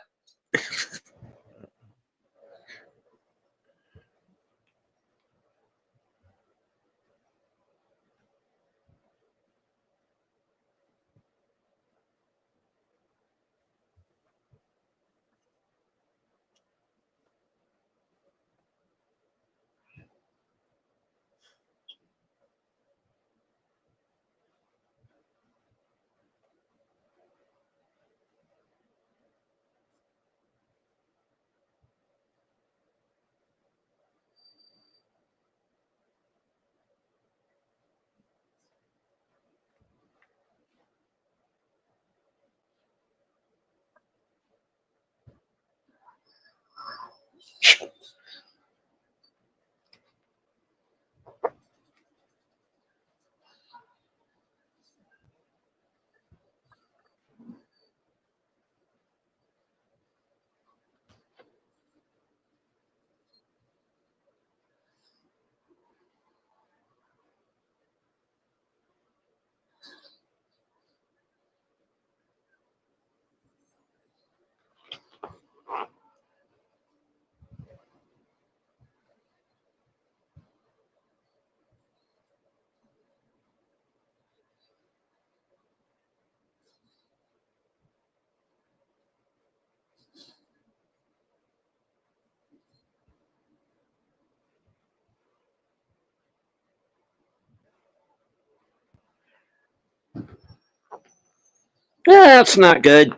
That's not good.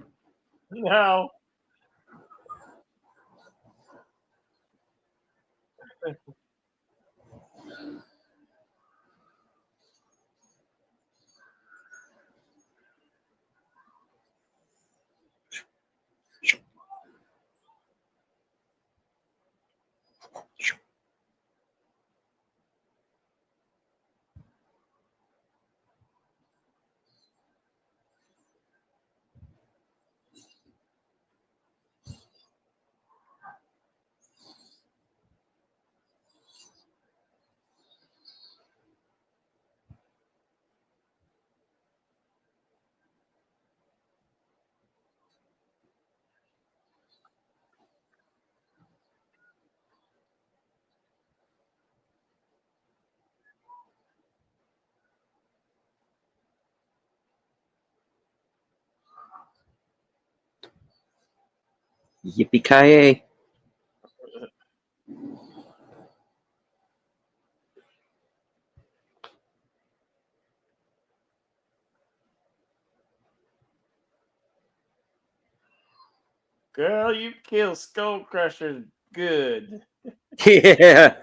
No. Yippee ki Girl, you kill Skull Crusher good. Yeah.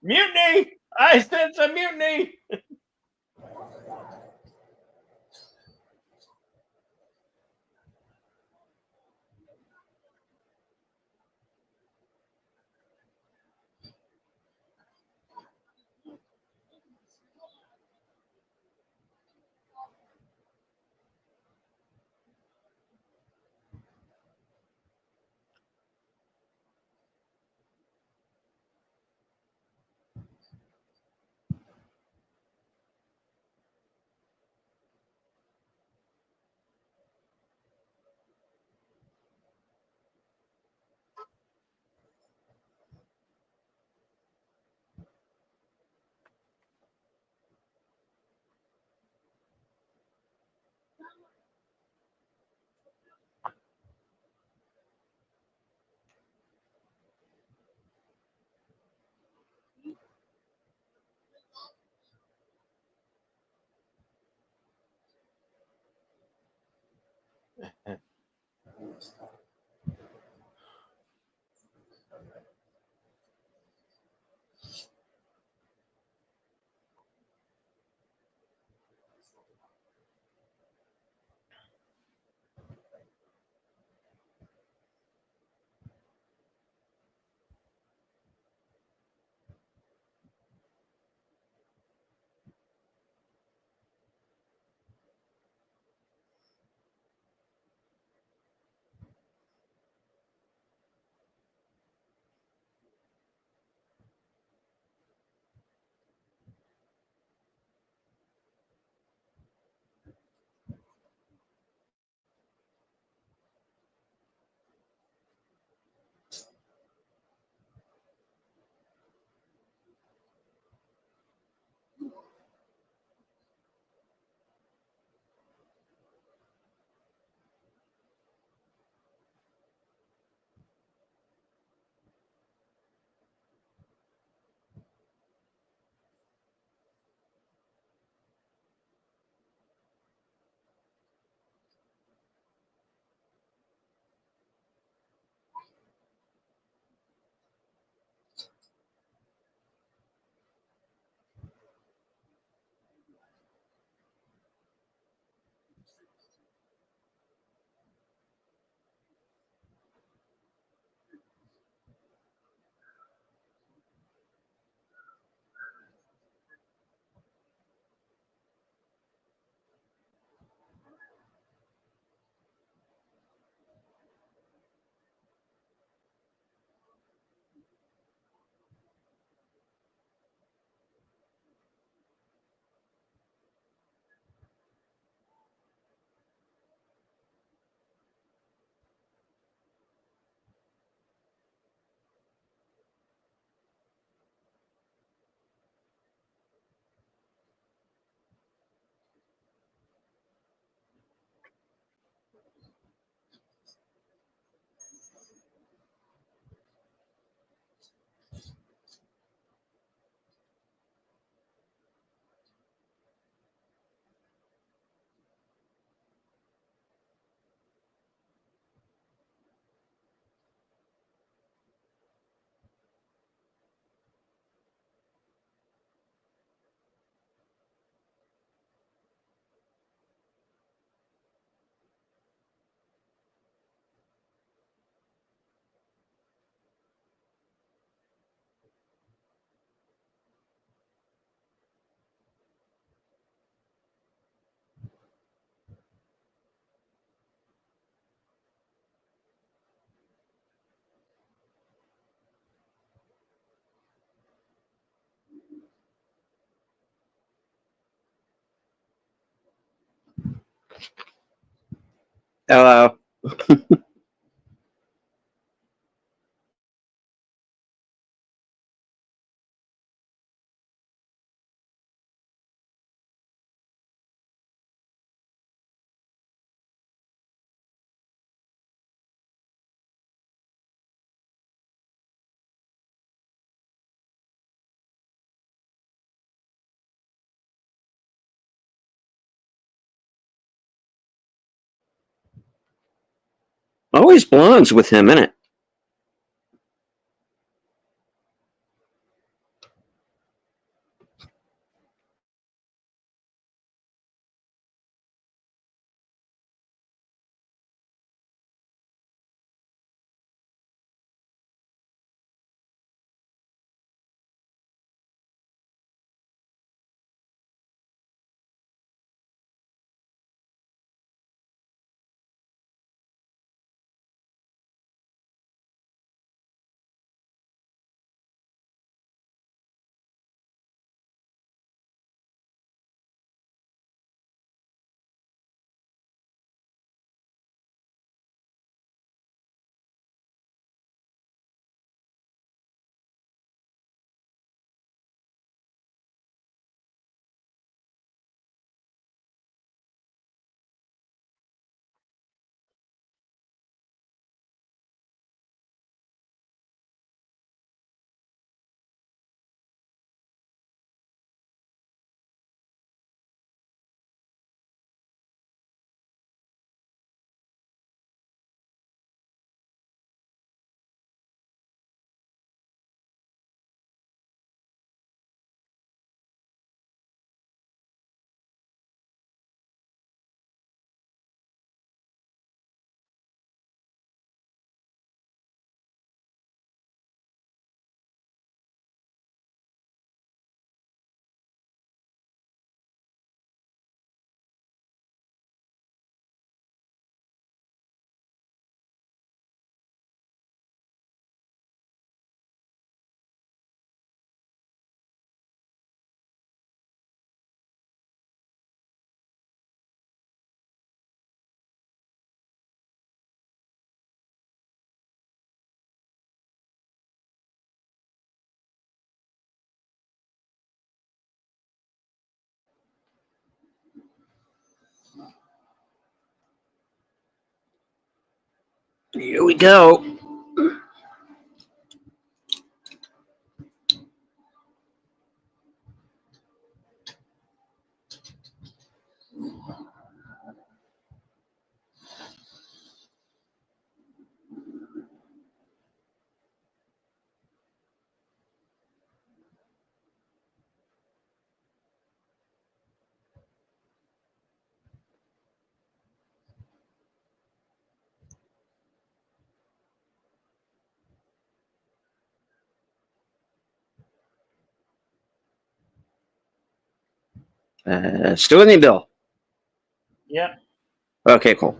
Mutiny! I sense a mutiny! Hello. Always blondes with him, innit? Here we go. Still with me, Bill? Yep. Okay, cool.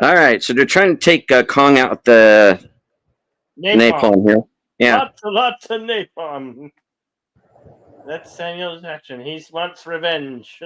All right, so they're trying to take Kong out with the napalm here. Yeah. Lots of napalm. That's Samuel Jackson. He wants revenge.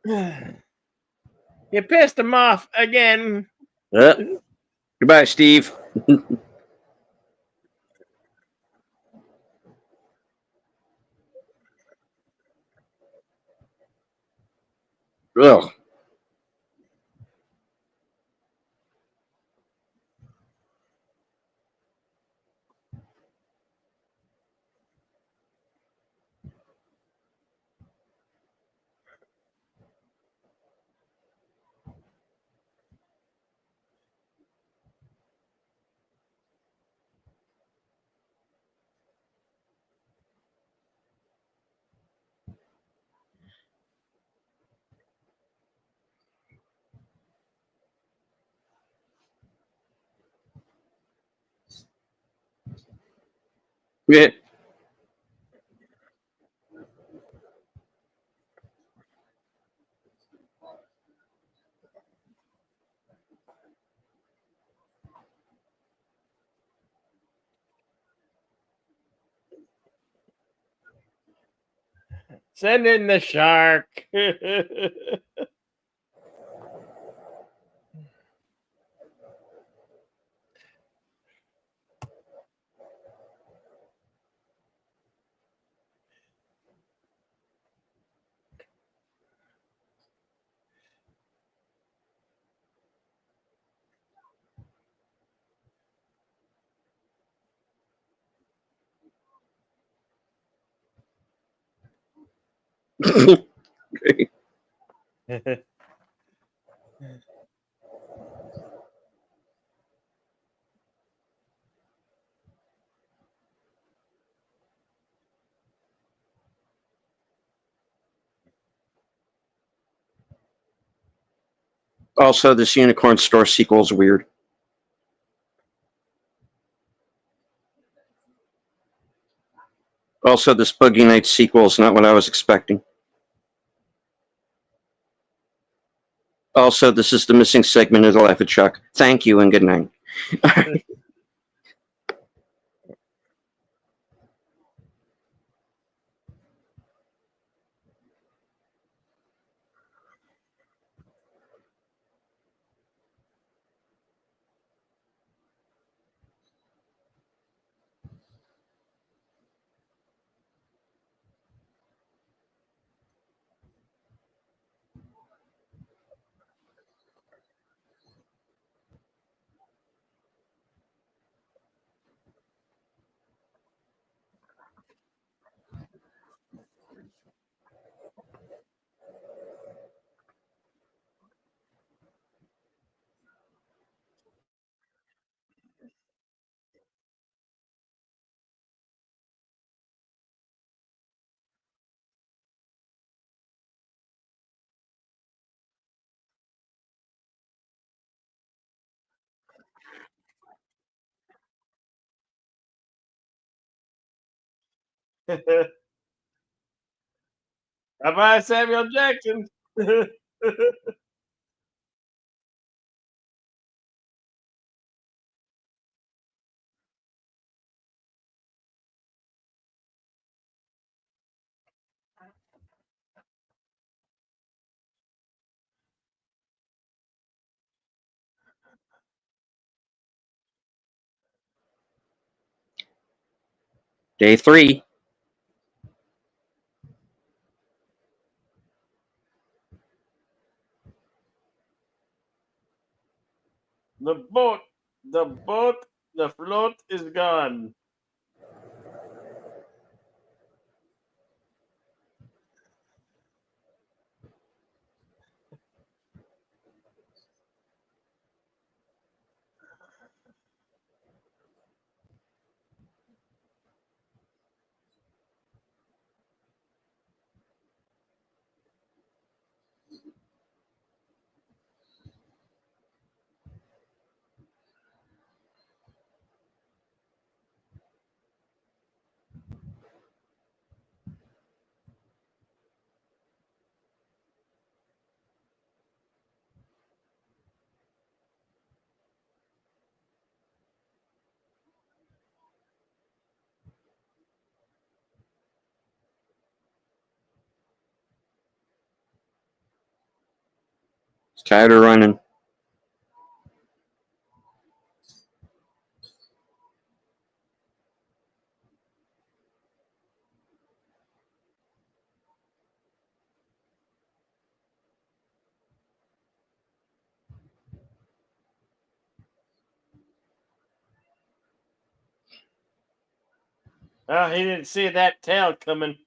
You pissed him off again. Goodbye, Steve. Ugh. Yeah. Send in the shark. Also, this Unicorn Store sequel is weird. Also, this Boogie Nights sequel is not what I was expecting. Also, this is the missing segment of the Life of Chuck. Thank you and good night. Bye-bye, Samuel Jackson. Day 3. The float is gone. It's tired of running. Oh, he didn't see that tail coming.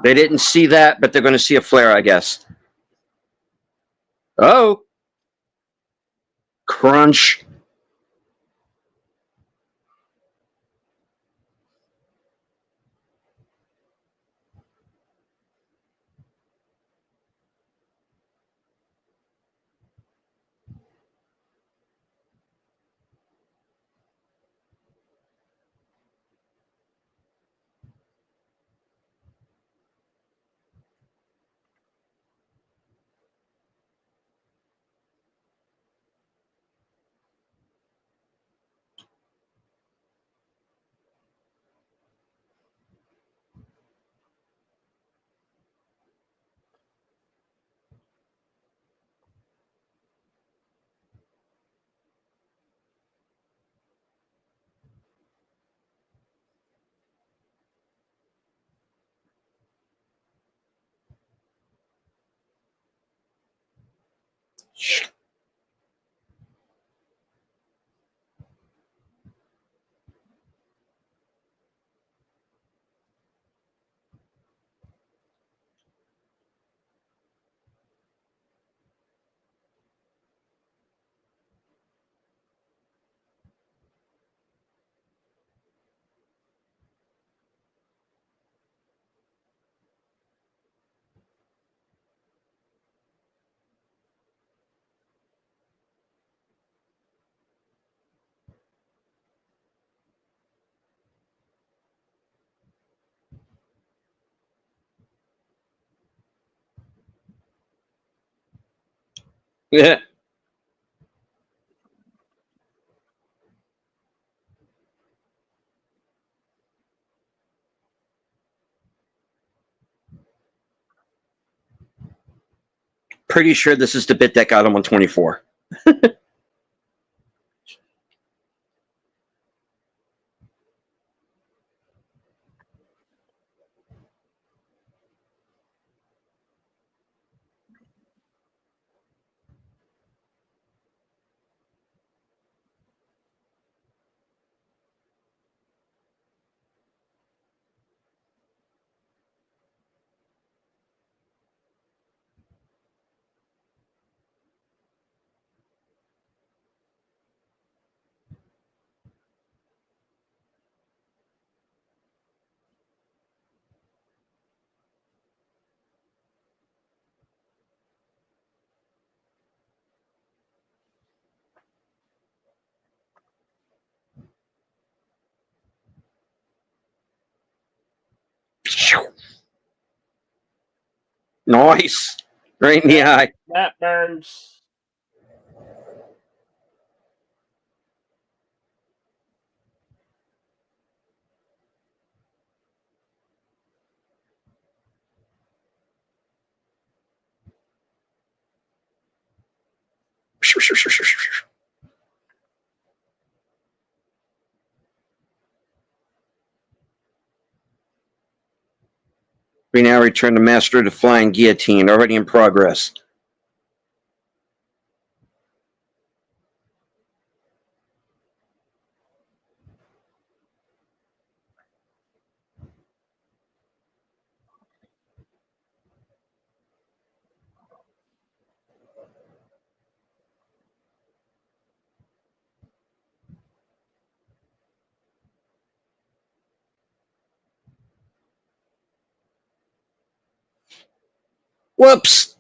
They didn't see that, but they're going to see a flare, I guess. Oh. Crunch. Yeah. Pretty sure this is the bit that got him on 24. Nice. Right in the eye. That burns. We now return to Master of the Flying Guillotine, already in progress. Whoops!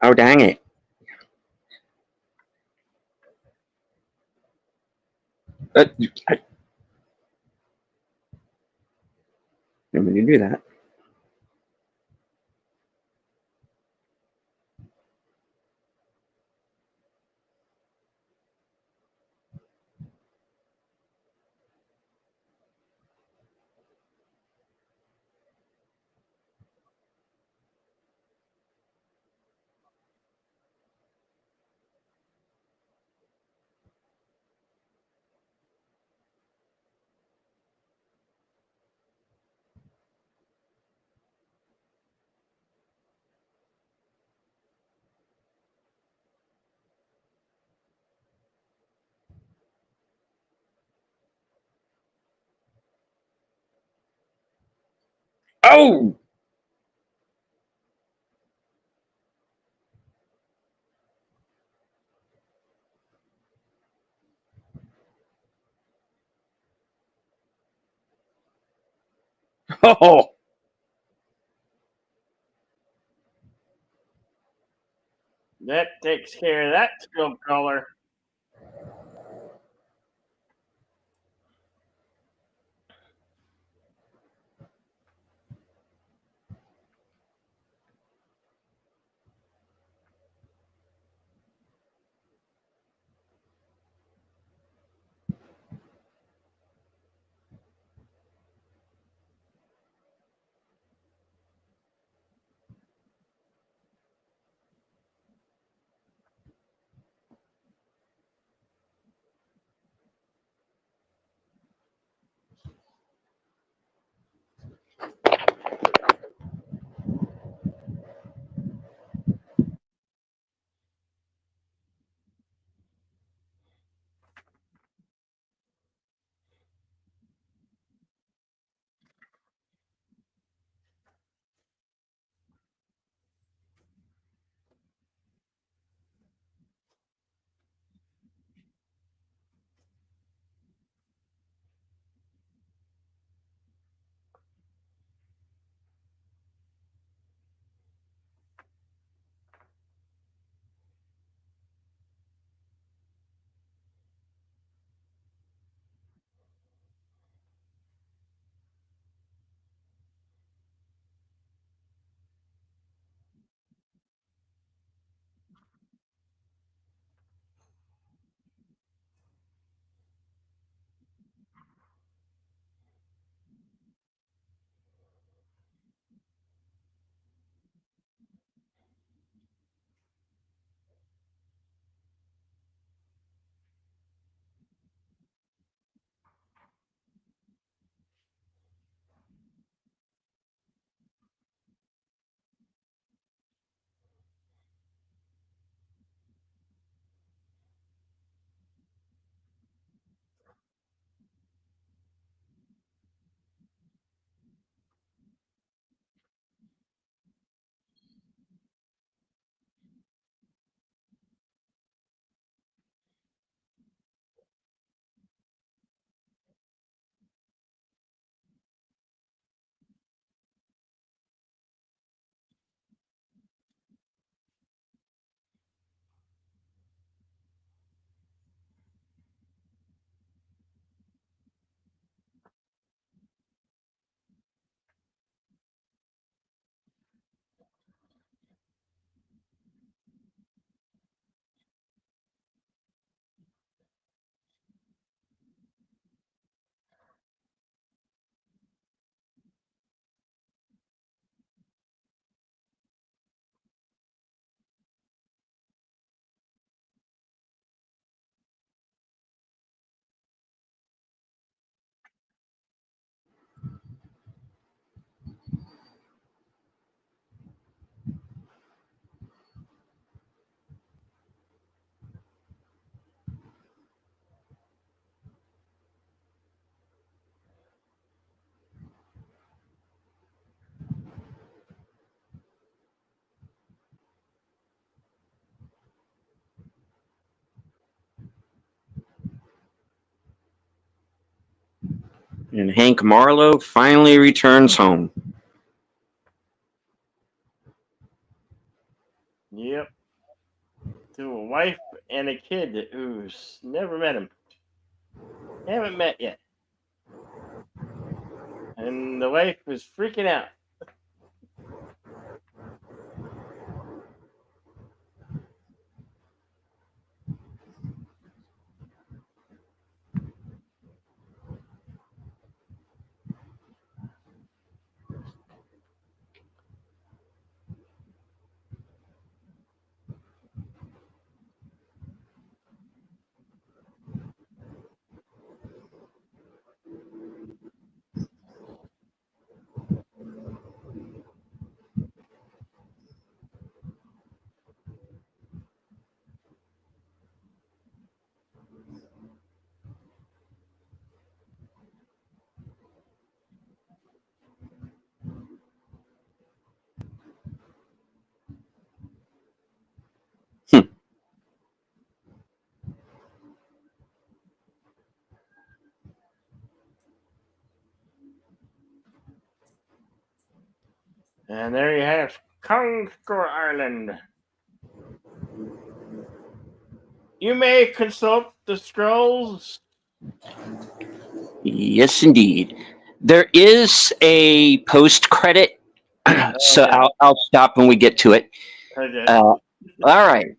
Oh, dang it. I didn't mean to do that. Oh! Oh! That takes care of that scope color. And Hank Marlowe finally returns home. Yep. To a wife and a kid who's never met him. Haven't met yet. And the wife was freaking out. And there you have Kong Skull Island. You may consult the scrolls. Yes, indeed. There is a post-credit, so yeah. I'll stop when we get to it. Okay. All right.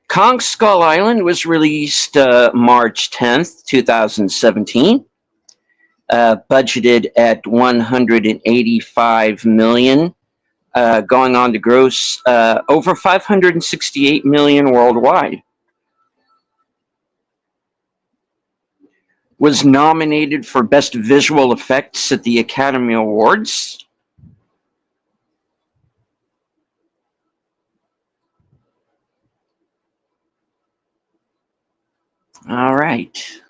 Kong Skull Island was released March 10th, 2017. Budgeted at $185 million, going on to gross over $568 million worldwide. Was nominated for Best Visual Effects at the Academy Awards. All right.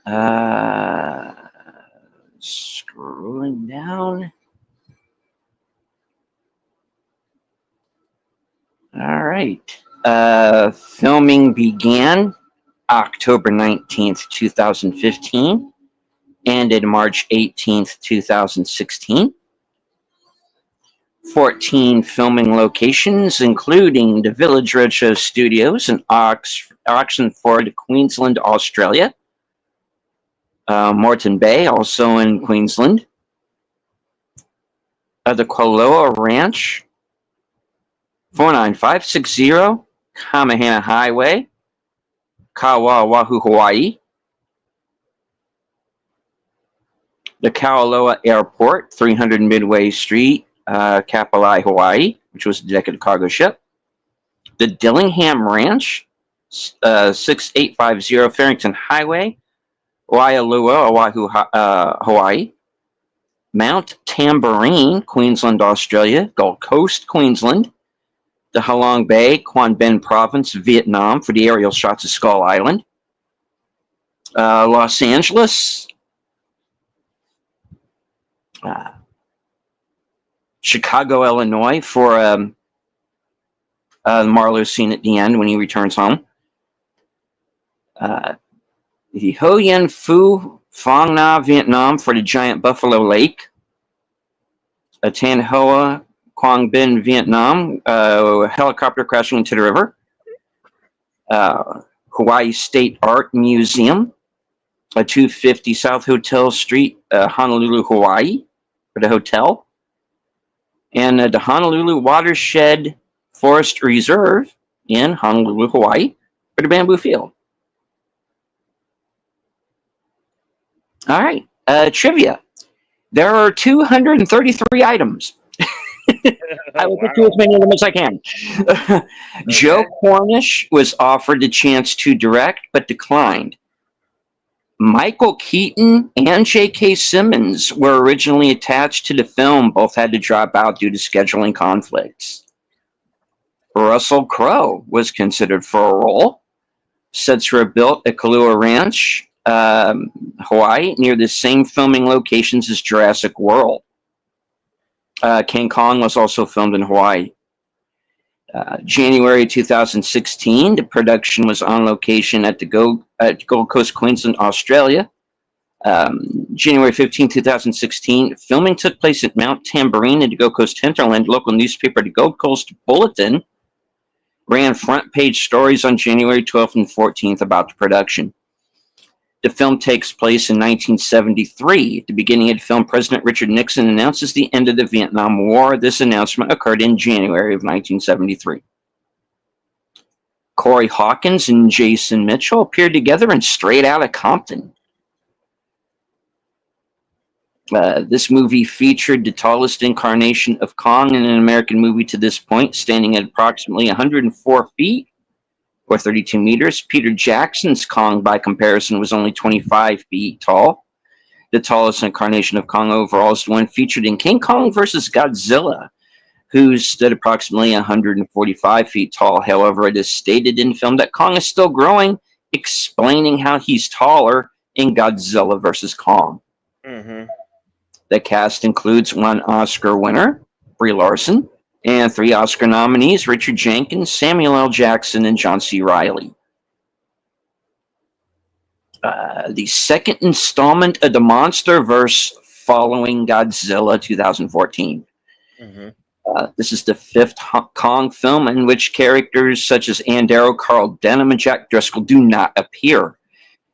Scrolling down. All right. Filming began October 19th, 2015, ended March 18th, 2016. 14 filming locations, including the Village Roadshow Studios in Oxenford, Queensland, Australia. Moreton Bay, also in Queensland. The Koloa Ranch, 49560 Kamahana Highway, Kawawahu, Hawaii. The Kaaloa Airport, 300 Midway Street, Kapolei, Hawaii, which was a decade cargo ship. The Dillingham Ranch, 6850 Farrington Highway, Waialua, Oahu, Hawaii. Mount Tambourine, Queensland, Australia. Gold Coast, Queensland. The Halong Bay, Quang Binh Province, Vietnam, for the aerial shots of Skull Island. Los Angeles. Chicago, Illinois, for the Marlowe scene at the end when he returns home. The Ho Yen Phu, Phong Nha, Vietnam, for the giant Buffalo Lake. Tan Hoa, Quang Binh, Vietnam, helicopter crashing into the river. Hawaii State Art Museum, 250 South Hotel Street, Honolulu, Hawaii, for the hotel. And the Honolulu Watershed Forest Reserve in Honolulu, Hawaii, for the bamboo field. All right, trivia. There are 233 items. I will get to as many of them as I can. Joe Cornish was offered the chance to direct, but declined. Michael Keaton and J.K. Simmons were originally attached to the film. Both had to drop out due to scheduling conflicts. Russell Crowe was considered for a role. Sets were built at Kailua Ranch, Hawaii, near the same filming locations as Jurassic World. King Kong was also filmed in Hawaii. January 2016, the production was on location at the Gold Coast, Queensland, Australia. January 15, 2016, filming took place at Mount Tambourine in the Gold Coast hinterland. Local newspaper, the Gold Coast Bulletin, ran front page stories on January 12th and 14th about the production. The film takes place in 1973. At the beginning of the film, President Richard Nixon announces the end of the Vietnam War. This announcement occurred in January of 1973. Corey Hawkins and Jason Mitchell appeared together in Straight Outta Compton. This movie featured the tallest incarnation of Kong in an American movie to this point, standing at approximately 104 feet or 32 meters. Peter Jackson's Kong, by comparison, was only 25 feet tall. The tallest incarnation of Kong overall is the one featured in King Kong vs. Godzilla, who stood approximately 145 feet tall. However, it is stated in the film that Kong is still growing, explaining how he's taller in Godzilla vs. Kong. Mm-hmm. The cast includes one Oscar winner, Brie Larson, and 3 Oscar nominees, Richard Jenkins, Samuel L. Jackson, and John C. Reilly. The second installment of the MonsterVerse following Godzilla 2014. Mm-hmm. This is the 5th Kong film in which characters such as Andero, Carl Denham, and Jack Driscoll do not appear.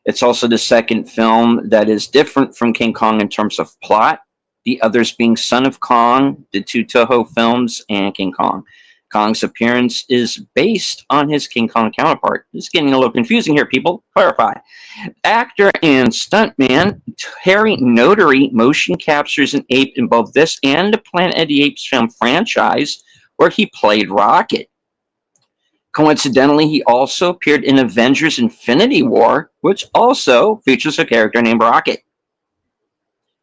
It's also the second film that is different from King Kong in terms of plot, the others being Son of Kong, the 2 Toho films, and King Kong. Kong's appearance is based on his King Kong counterpart. This is getting a little confusing here, people. Clarify. Actor and stuntman Terry Notary motion captures an ape in both this and the Planet of the Apes film franchise, where he played Rocket. Coincidentally, he also appeared in Avengers Infinity War, which also features a character named Rocket.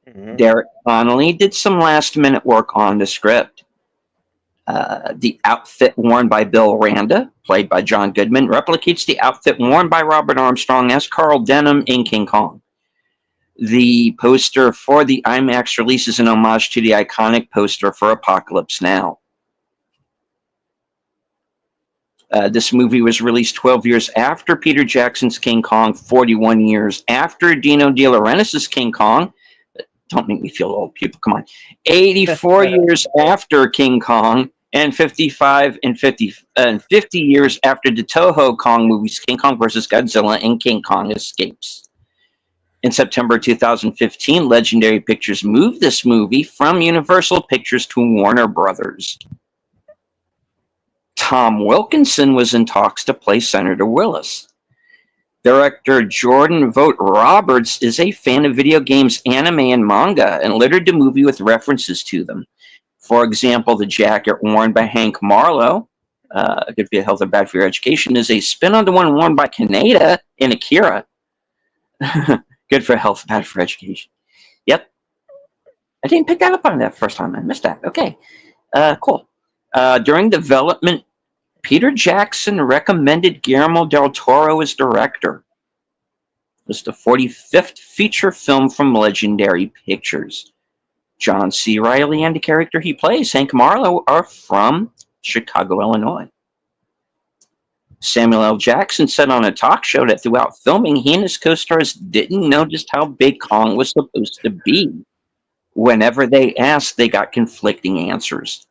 Mm-hmm. Derek Connolly did some last-minute work on the script. The outfit worn by Bill Randa, played by John Goodman, replicates the outfit worn by Robert Armstrong as Carl Denham in King Kong. The poster for the IMAX release is an homage to the iconic poster for Apocalypse Now. This movie was released 12 years after Peter Jackson's King Kong, 41 years after Dino De Laurentiis' King Kong. Don't make me feel old, people. Come on. 84 years after King Kong, and 55 and 50 years after the Toho Kong movies, King Kong vs. Godzilla and King Kong Escapes. In September 2015, Legendary Pictures moved this movie from Universal Pictures to Warner Brothers. Tom Wilkinson was in talks to play Senator Willis. Director Jordan Vogt Roberts is a fan of video games, anime, and manga, and littered the movie with references to them. For example, the jacket worn by Hank Marlowe, good for your health or bad for your education, is a spin on the one worn by Kaneda in Akira. Good for health, bad for education. Yep. I didn't pick that up on that first time. I missed that. Okay. Cool. During development, Peter Jackson recommended Guillermo del Toro as director. It was the 45th feature film from Legendary Pictures. John C. Reilly and the character he plays, Hank Marlowe, are from Chicago, Illinois. Samuel L. Jackson said on a talk show that throughout filming, he and his co-stars didn't know just how big Kong was supposed to be. Whenever they asked, they got conflicting answers.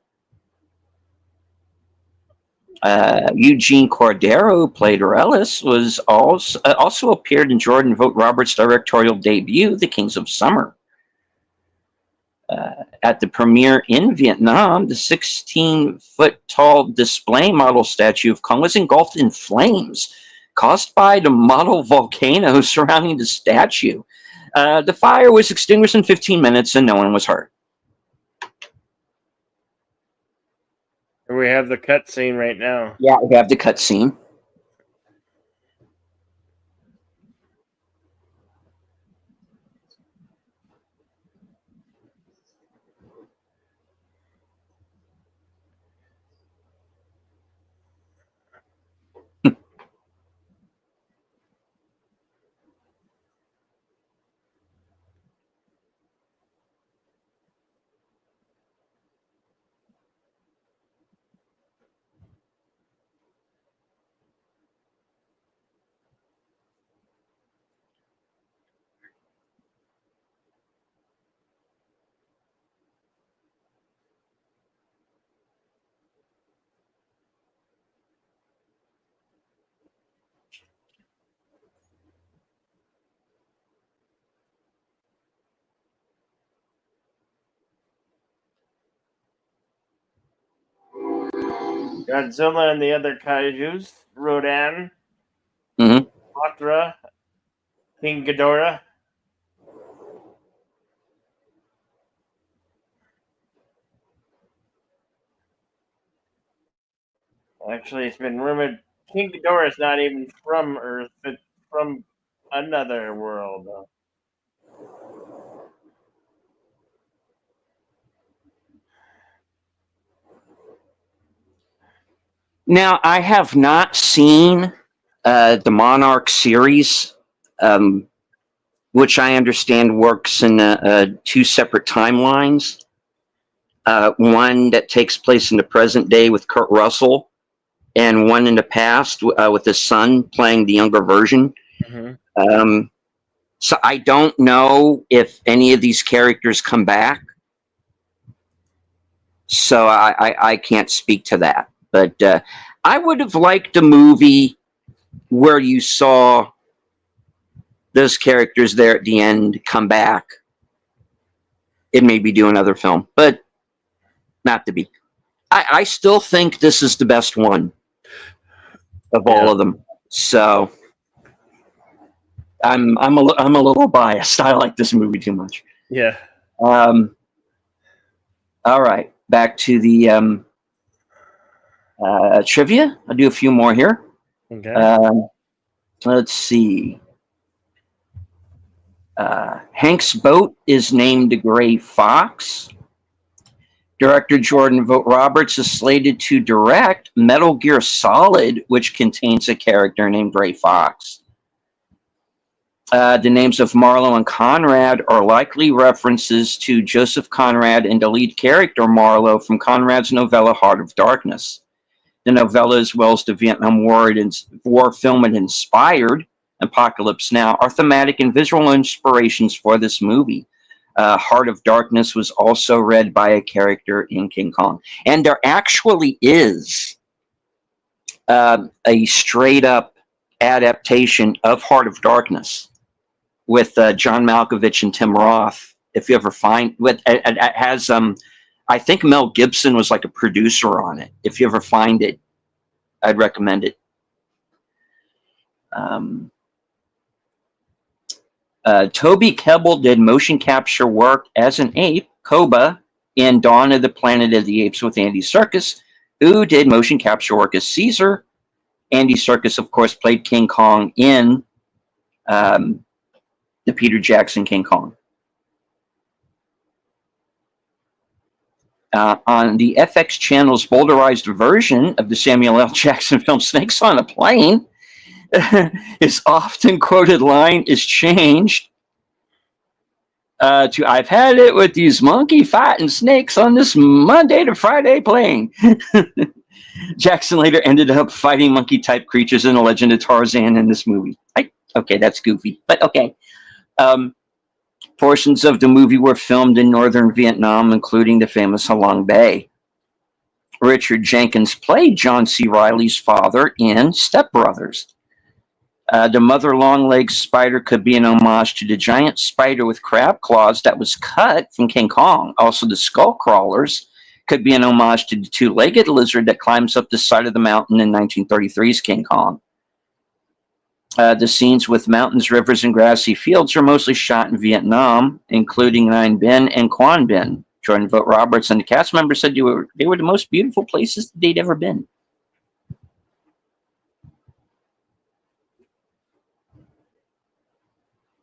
Eugene Cordero, who played Relis, was also appeared in Jordan Vogt Roberts' directorial debut, The Kings of Summer. At the premiere in Vietnam, the 16-foot-tall display model statue of Kong was engulfed in flames caused by the model volcano surrounding the statue. The fire was extinguished in 15 minutes and no one was hurt. We have the cutscene right now. Yeah, we have the cutscene. Godzilla and the other kaijus, Rodan, Mhm. Mothra, King Ghidorah. Actually, it's been rumored King Ghidorah is not even from Earth; it's from another world. Now, I have not seen the Monarch series, which I understand works in two separate timelines. One that takes place in the present day with Kurt Russell, and one in the past with his son playing the younger version. Mm-hmm. So I don't know if any of these characters come back. So I can't speak to that. But I would have liked a movie where you saw those characters there at the end come back and maybe do another film. But not to be. I still think this is the best one of all of them. So I'm a little biased. I like this movie too much. Yeah. All right, back to the trivia. I'll do a few more here. Okay. Let's see. Hank's boat is named the Gray Fox. Director Jordan Vogt Roberts is slated to direct Metal Gear Solid, which contains a character named Gray Fox. The names of Marlowe and Conrad are likely references to Joseph Conrad and the lead character Marlowe from Conrad's novella Heart of Darkness. The novella, as well as the Vietnam War film it inspired, Apocalypse Now, are thematic and visual inspirations for this movie. Heart of Darkness was also read by a character in King Kong. And there actually is a straight-up adaptation of Heart of Darkness with John Malkovich and Tim Roth. If you ever find it has I think Mel Gibson was like a producer on it. If you ever find it, I'd recommend it. Toby Kebbell did motion capture work as an ape, Koba, in Dawn of the Planet of the Apes with Andy Serkis, who did motion capture work as Caesar. Andy Serkis, of course, played King Kong in the Peter Jackson King Kong. On the FX channel's bowdlerized version of the Samuel L. Jackson film Snakes on a Plane, his often quoted line is changed to "I've had it with these monkey fighting snakes on this Monday to Friday plane." Jackson later ended up fighting monkey-type creatures in The Legend of Tarzan in this movie. Okay, that's goofy, but okay. Portions of the movie were filmed in northern Vietnam, including the famous Halong Bay. Richard Jenkins played John C. Reilly's father in Step Brothers. The mother long-legged spider could be an homage to the giant spider with crab claws that was cut from King Kong. Also, the skull crawlers could be an homage to the two-legged lizard that climbs up the side of the mountain in 1933's King Kong. The scenes with mountains, rivers, and grassy fields are mostly shot in Vietnam, including Nine Binh and Quan Binh. Jordan Vogt Roberts and the cast members said they were the most beautiful places they'd ever been.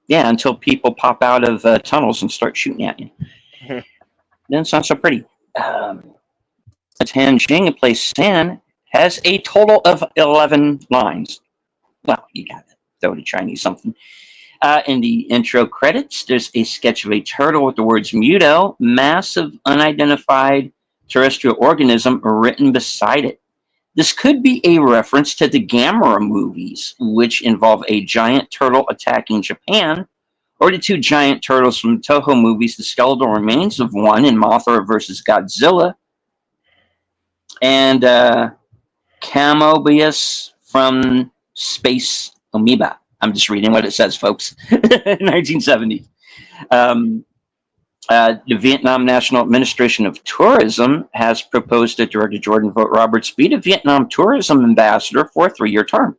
Yeah, until people pop out of tunnels and start shooting at you. Then it's not so pretty. Tan Jing, who plays San, has a total of 11 lines. Well, you got to throw the Chinese something. In the intro credits, there's a sketch of a turtle with the words "Muto, massive unidentified terrestrial organism," written beside it. This could be a reference to the Gamera movies, which involve a giant turtle attacking Japan, or the two giant turtles from the Toho movies, The Skeletal Remains of One in Mothra vs. Godzilla, and Camobius from Space Amoeba. I'm just reading what it says, folks. 1970. The Vietnam National Administration of Tourism has proposed that Director Jordan Vogt Roberts be the Vietnam Tourism Ambassador for a 3-year term.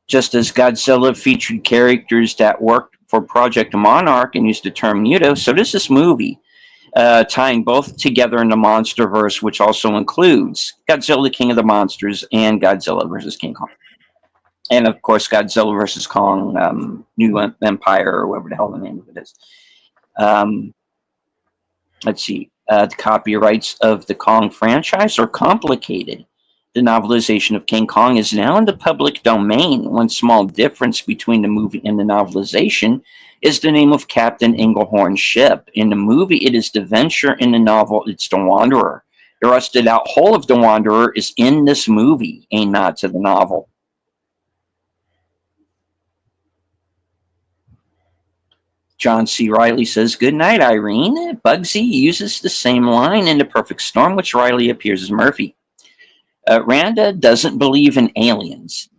Just as Godzilla featured characters that worked for Project Monarch and used the term Muto, so does this movie, tying both together in the MonsterVerse, which also includes Godzilla, King of the Monsters, and Godzilla versus King Kong. And of course, Godzilla versus Kong, New Empire, or whatever the hell the name of it is. Let's see. The copyrights of the Kong franchise are complicated. The novelization of King Kong is now in the public domain. One small difference between the movie and the novelization is the name of Captain Englehorn's ship. In the movie, it is the Venture. In the novel, it's the Wanderer. The rusted out hull of the Wanderer is in this movie, a nod to the novel. John C. Riley says, "Good night, Irene." Bugsy uses the same line in The Perfect Storm, which Riley appears as Murphy. Randa doesn't believe in aliens.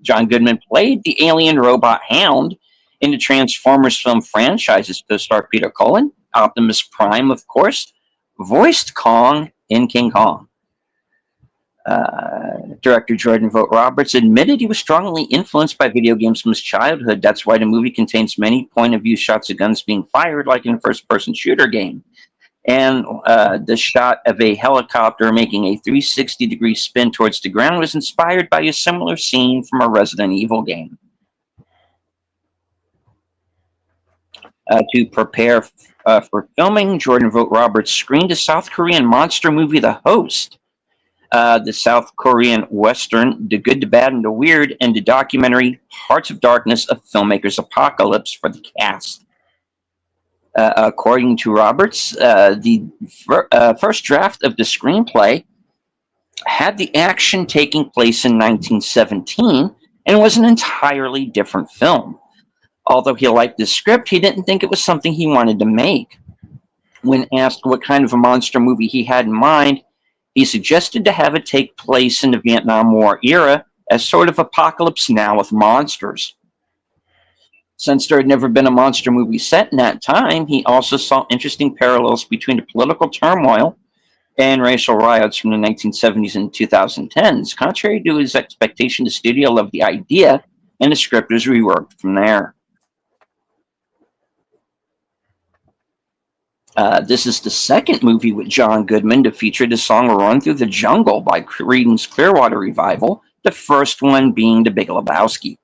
John Goodman played the alien robot Hound in the Transformers film franchises. Co-star Peter Cullen, Optimus Prime, of course, voiced Kong in King Kong. Director Jordan Vogt Roberts admitted he was strongly influenced by video games from his childhood. That's why the movie contains many point-of-view shots of guns being fired, like in a first-person shooter game. And the shot of a helicopter making a 360-degree spin towards the ground was inspired by a similar scene from a Resident Evil game. To prepare for filming, Jordan Vogt Roberts screened the South Korean monster movie The Host, the South Korean Western The Good, the Bad, and the Weird, and the documentary Hearts of Darkness, A Filmmaker's Apocalypse for the cast. According to Roberts, the first draft of the screenplay had the action taking place in 1917 and was an entirely different film. Although he liked the script, he didn't think it was something he wanted to make. When asked what kind of a monster movie he had in mind, he suggested to have it take place in the Vietnam War era as sort of Apocalypse Now with monsters. Since there had never been a monster movie set in that time, he also saw interesting parallels between the political turmoil and racial riots from the 1970s and 2010s. Contrary to his expectation, the studio loved the idea, and the script was reworked from there. This is the second movie with John Goodman to feature the song Run Through the Jungle by Creedence Clearwater Revival, the first one being The Big Lebowski.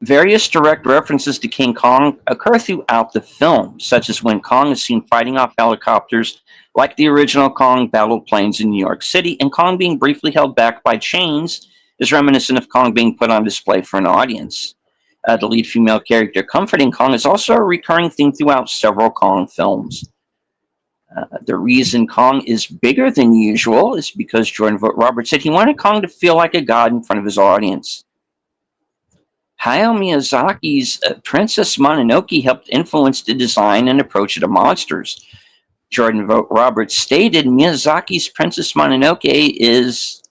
Various direct references to King Kong occur throughout the film, such as when Kong is seen fighting off helicopters like the original Kong battled planes in New York City, and Kong being briefly held back by chains is reminiscent of Kong being put on display for an audience. The lead female character comforting Kong is also a recurring theme throughout several Kong films. The reason Kong is bigger than usual is because Jordan Vogt Roberts said he wanted Kong to feel like a god in front of his audience. Hayao Miyazaki's Princess Mononoke helped influence the design and approach of the monsters. Jordan Vogt Roberts stated Miyazaki's Princess Mononoke is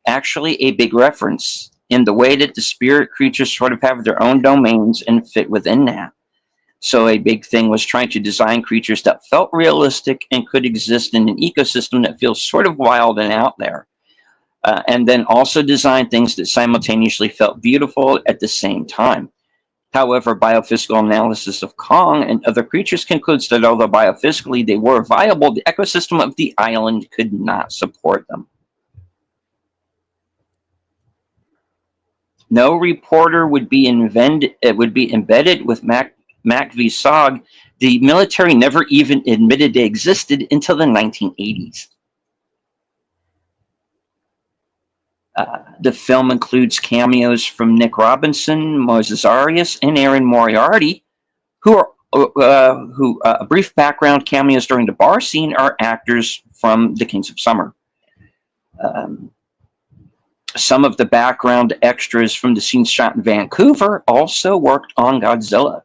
actually a big reference in the way that the spirit creatures sort of have their own domains and fit within that. So a big thing was trying to design creatures that felt realistic and could exist in an ecosystem that feels sort of wild and out there. And then also design things that simultaneously felt beautiful at the same time. However, biophysical analysis of Kong and other creatures concludes that although biophysically they were viable, the ecosystem of the island could not support them. No reporter would be embedded with Mac v. Sog. The military never even admitted they existed until the 1980s. The film includes cameos from Nick Robinson, Moses Arias, and Aaron Moriarty, who brief background cameos during the bar scene are actors from The Kings of Summer. Some of the background extras from the scenes shot in Vancouver also worked on Godzilla.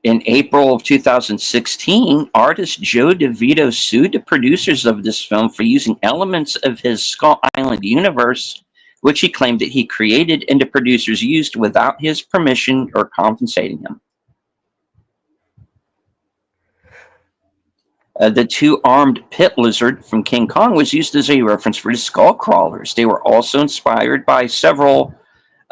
In April of 2016, artist Joe DeVito sued the producers of this film for using elements of his Skull Island universe, which he claimed that he created and the producers used without his permission or compensating him. The two-armed pit lizard from King Kong was used as a reference for the skull crawlers. They were also inspired by several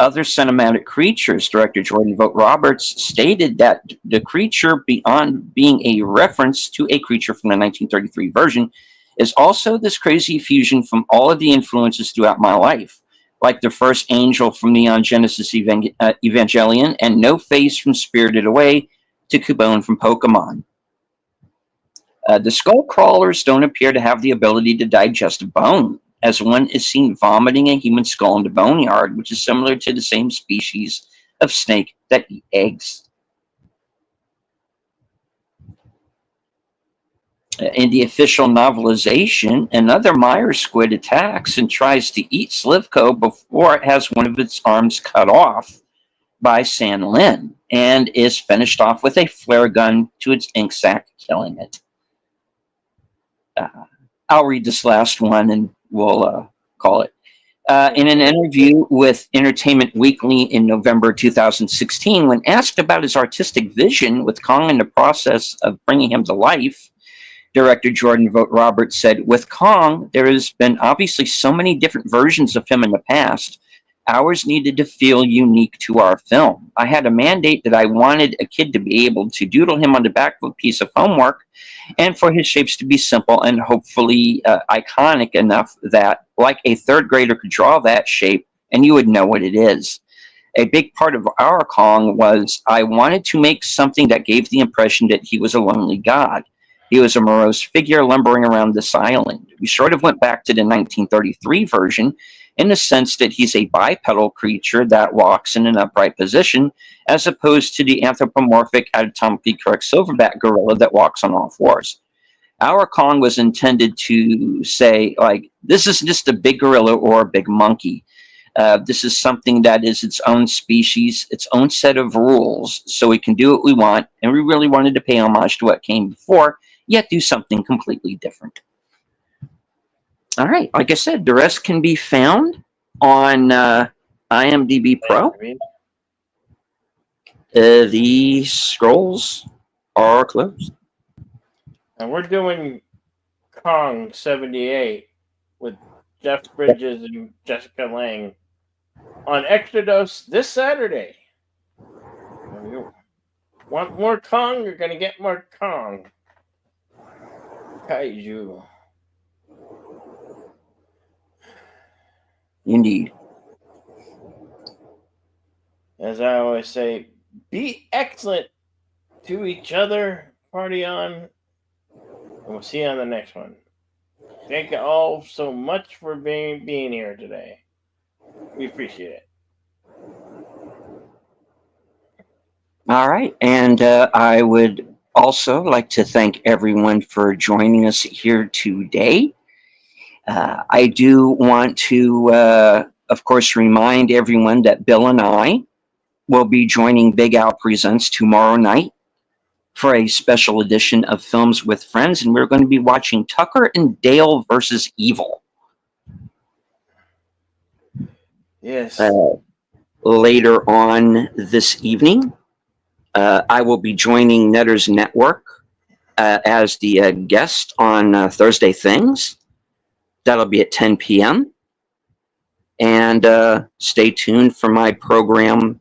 other cinematic creatures. Director Jordan Vogt Roberts stated that the creature, beyond being a reference to a creature from the 1933 version, is also this crazy fusion from all of the influences throughout my life, like the first angel from Neon Genesis Evangelion and No Face from Spirited Away to Cubone from Pokemon. The skull crawlers don't appear to have the ability to digest bone, as one is seen vomiting a human skull in the boneyard, which is similar to the same species of snake that eat eggs. In the official novelization, another Meyer squid attacks and tries to eat Slivko before it has one of its arms cut off by San Lin and is finished off with a flare gun to its ink sac, killing it. I'll read this last one and we'll call it. In an interview with Entertainment Weekly in November 2016, when asked about his artistic vision with Kong in the process of bringing him to life, director Jordan Vogt Roberts said, "With Kong, there has been obviously so many different versions of him in the past. Ours needed to feel unique to our film. I had a mandate that I wanted a kid to be able to doodle him on the back of a piece of homework and for his shapes to be simple and hopefully iconic enough that like a third grader could draw that shape and you would know what it is. A big part of our Kong was I wanted to make something that gave the impression that he was a lonely god. He was a morose figure lumbering around this island. We sort of went back to the 1933 version in the sense that he's a bipedal creature that walks in an upright position, as opposed to the anthropomorphic, anatomically correct silverback gorilla that walks on all fours. Our Kong was intended to say, like, this isn't just a big gorilla or a big monkey. This is something that is its own species, its own set of rules, so we can do what we want, and we really wanted to pay homage to what came before, yet do something completely different." All right, like I said, the rest can be found on IMDb Pro. The scrolls are closed. And we're doing Kong 78 with Jeff Bridges and Jessica Lange on Extra Dose this Saturday. If you want more Kong, you're going to get more Kong. Kaiju. Indeed. As I always say, be excellent to each other, party on, and we'll see you on the next one. Thank you all so much for being here today. We appreciate it. All right, and I would also like to thank everyone for joining us here today. I do want to, of course, remind everyone that Bill and I will be joining Big Al Presents tomorrow night for a special edition of Films with Friends, and we're going to be watching Tucker and Dale versus Evil. Yes. Later on this evening, I will be joining Netter's Network as the guest on Thursday Things. That'll be at 10 p.m. And stay tuned for my program,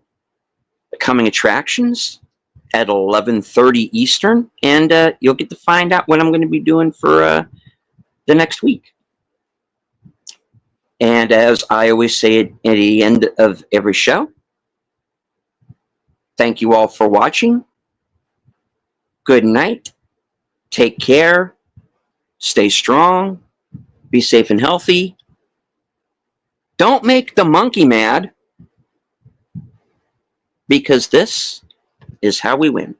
Coming Attractions, at 11:30 Eastern. And you'll get to find out what I'm going to be doing for the next week. And as I always say at the end of every show, thank you all for watching. Good night. Take care. Stay strong. Be safe and healthy. Don't make the monkey mad, because this is how we win.